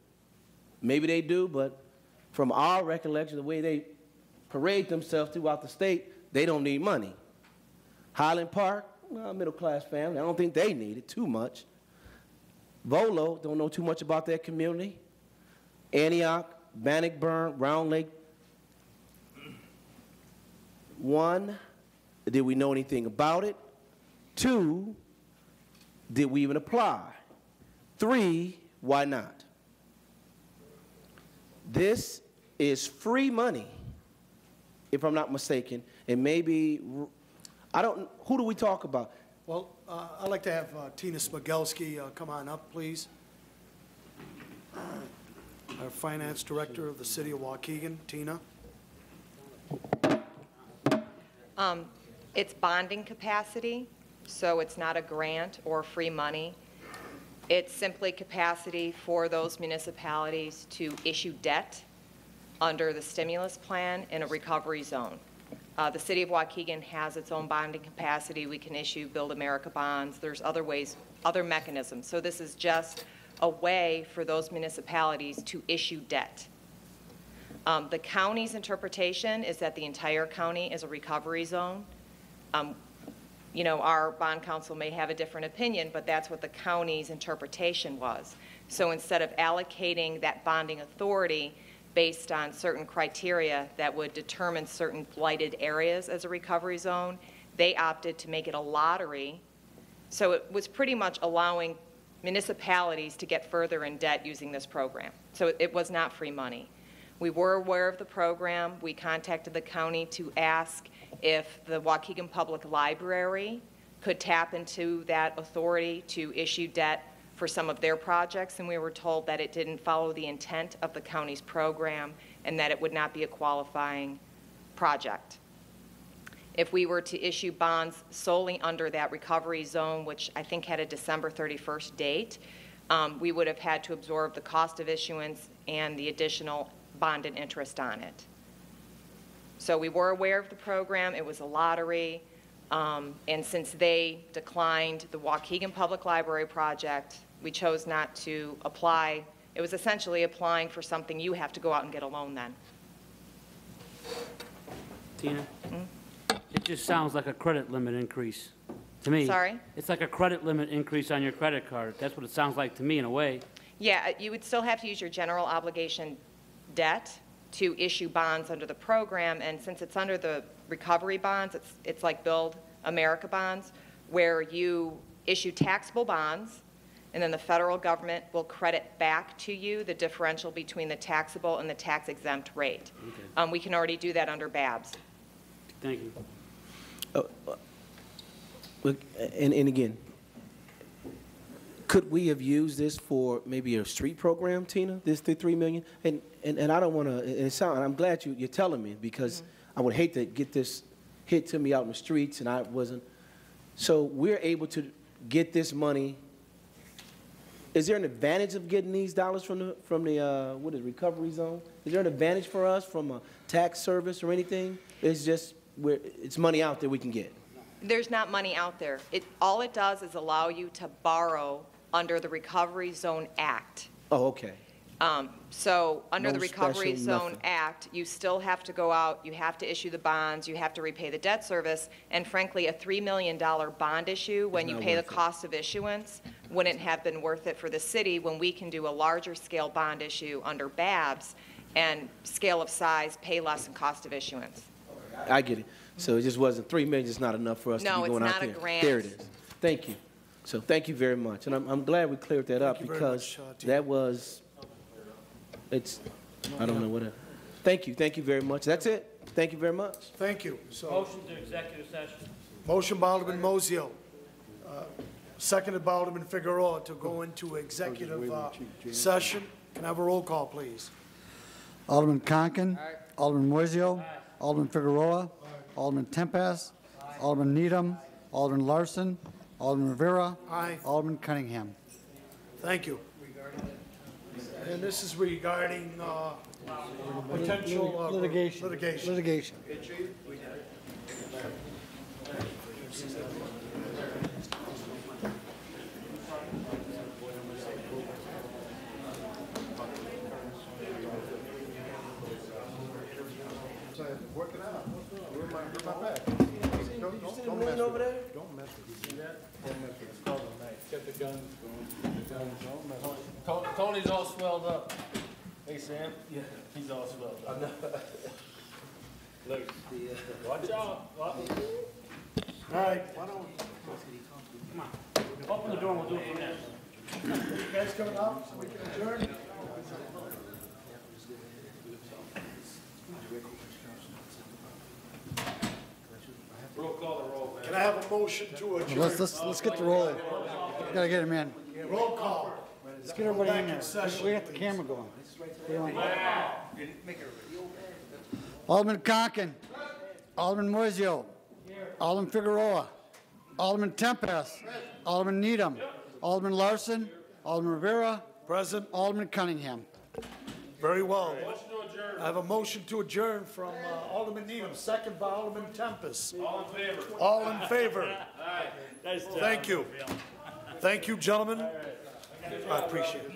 Maybe they do, but from our recollection, the way they parade themselves throughout the state, they don't need money. Highland Park, well, middle-class family. I don't think they need it too much. Volo, don't know too much about their community. Antioch, Bannockburn, Round Lake. One, did we know anything about it? Two, did we even apply? Three, why not? This is free money, if I'm not mistaken, and maybe, who do we talk about? Well, I'd like to have Tina Smigelski come on up, please. Our Finance Director of the City of Waukegan. Tina. It's bonding capacity, so it's not a grant or free money. It's simply capacity for those municipalities to issue debt under the stimulus plan in a recovery zone. The City of Waukegan has its own bonding capacity. We can issue Build America bonds. There's other ways, other mechanisms. So this is just a way for those municipalities to issue debt. The county's interpretation is that the entire county is a recovery zone. You know, our bond council may have a different opinion, but that's what the county's interpretation was. So instead of allocating that bonding authority based on certain criteria that would determine certain blighted areas as a recovery zone, they opted to make it a lottery. So it was pretty much allowing municipalities to get further in debt using this program. So it was not free money. We were aware of the program. We contacted the county to ask if the Waukegan Public Library could tap into that authority to issue debt for some of their projects, and we were told that it didn't follow the intent of the county's program and that it would not be a qualifying project. If we were to issue bonds solely under that recovery zone, which I think had a December 31st date, we would have had to absorb the cost of issuance and the additional bond and interest on it. So we were aware of the program. It was a lottery. And since they declined the Waukegan Public Library project, we chose not to apply. It was essentially applying for something you have to go out and get a loan then. Tina? It just sounds like a credit limit increase to me. Sorry? It's like a credit limit increase on your credit card. That's what it sounds like to me in a way. Yeah, you would still have to use your general obligation debt to issue bonds under the program, and since it's under the recovery bonds, it's like Build America bonds, where you issue taxable bonds, and then the federal government will credit back to you the differential between the taxable and the tax-exempt rate. Okay. We can already do that under BABS. Thank you. And again, could we have used this for maybe a street program, Tina, the $3 million? And I don't want to, I'm glad you're telling me, because I would hate to get this hit to me out in the streets and I wasn't. So we're able to get this money. is there an advantage of getting these dollars from the what is it, recovery zone? Is there an advantage for us from a tax service or anything? It's just it's money out there we can get. There's not money out there. All it does is allow you to borrow under the Recovery Zone Act. Oh, okay. So under No the Recovery special Zone nothing. Act, you still have to go out, you have to issue the bonds, you have to repay the debt service, and frankly, a $3 million bond issue, when you not pay the worth it. cost of issuance, wouldn't have been worth it for the city when we can do a larger scale bond issue under BABS and scale of size, pay less in cost of issuance. I get it. So it just wasn't $3 million. Just not enough for us No, to be it's going out not a there. grant. There it is. Thank you. So thank you very much, and I'm glad we cleared that up Thank you very because much, Tim. that was I don't know what. Thank you very much. That's it. Thank you very much. Thank you. So, Motion to executive session. motion by Alderman Mozio, seconded by Alderman Figueroa to go into executive session. Can I have a roll call, please? Alderman Conken. Alderman Moiseo. Alderman Figueroa. Alderman Tempest. Alderman Needham. Alderman Larson. Alderman Rivera. Aye. Alderman Cunningham. Thank you. And this is regarding potential Litigation. litigation. Litigation. Work it out. Where's my bag? Don't mess over there? Don't mess with me. Don't mess with me. Get the guns going. Tony's all swelled up. Hey, Sam? Yeah. He's all swelled up. Look, watch out. All right. Come on. Open the door and we'll do it from there. You guys coming up so we can adjourn? Roll call the roll, man. Can I have a motion to adjourn? Let's get the roll. Gotta get him in. Roll call. Let's get everybody in Back in there. session, We got the please. camera going. Alderman Conken. Alderman Moiseo. Alderman Figueroa. Alderman Tempest. Alderman Needham. Alderman Larson. Alderman Rivera. Present. Alderman Cunningham. Very well. I have a motion to adjourn from Alderman Needham, second by Alderman Tempest. All in favor? All in favor? Nice job. Thank you. Thank you, gentlemen. I appreciate it.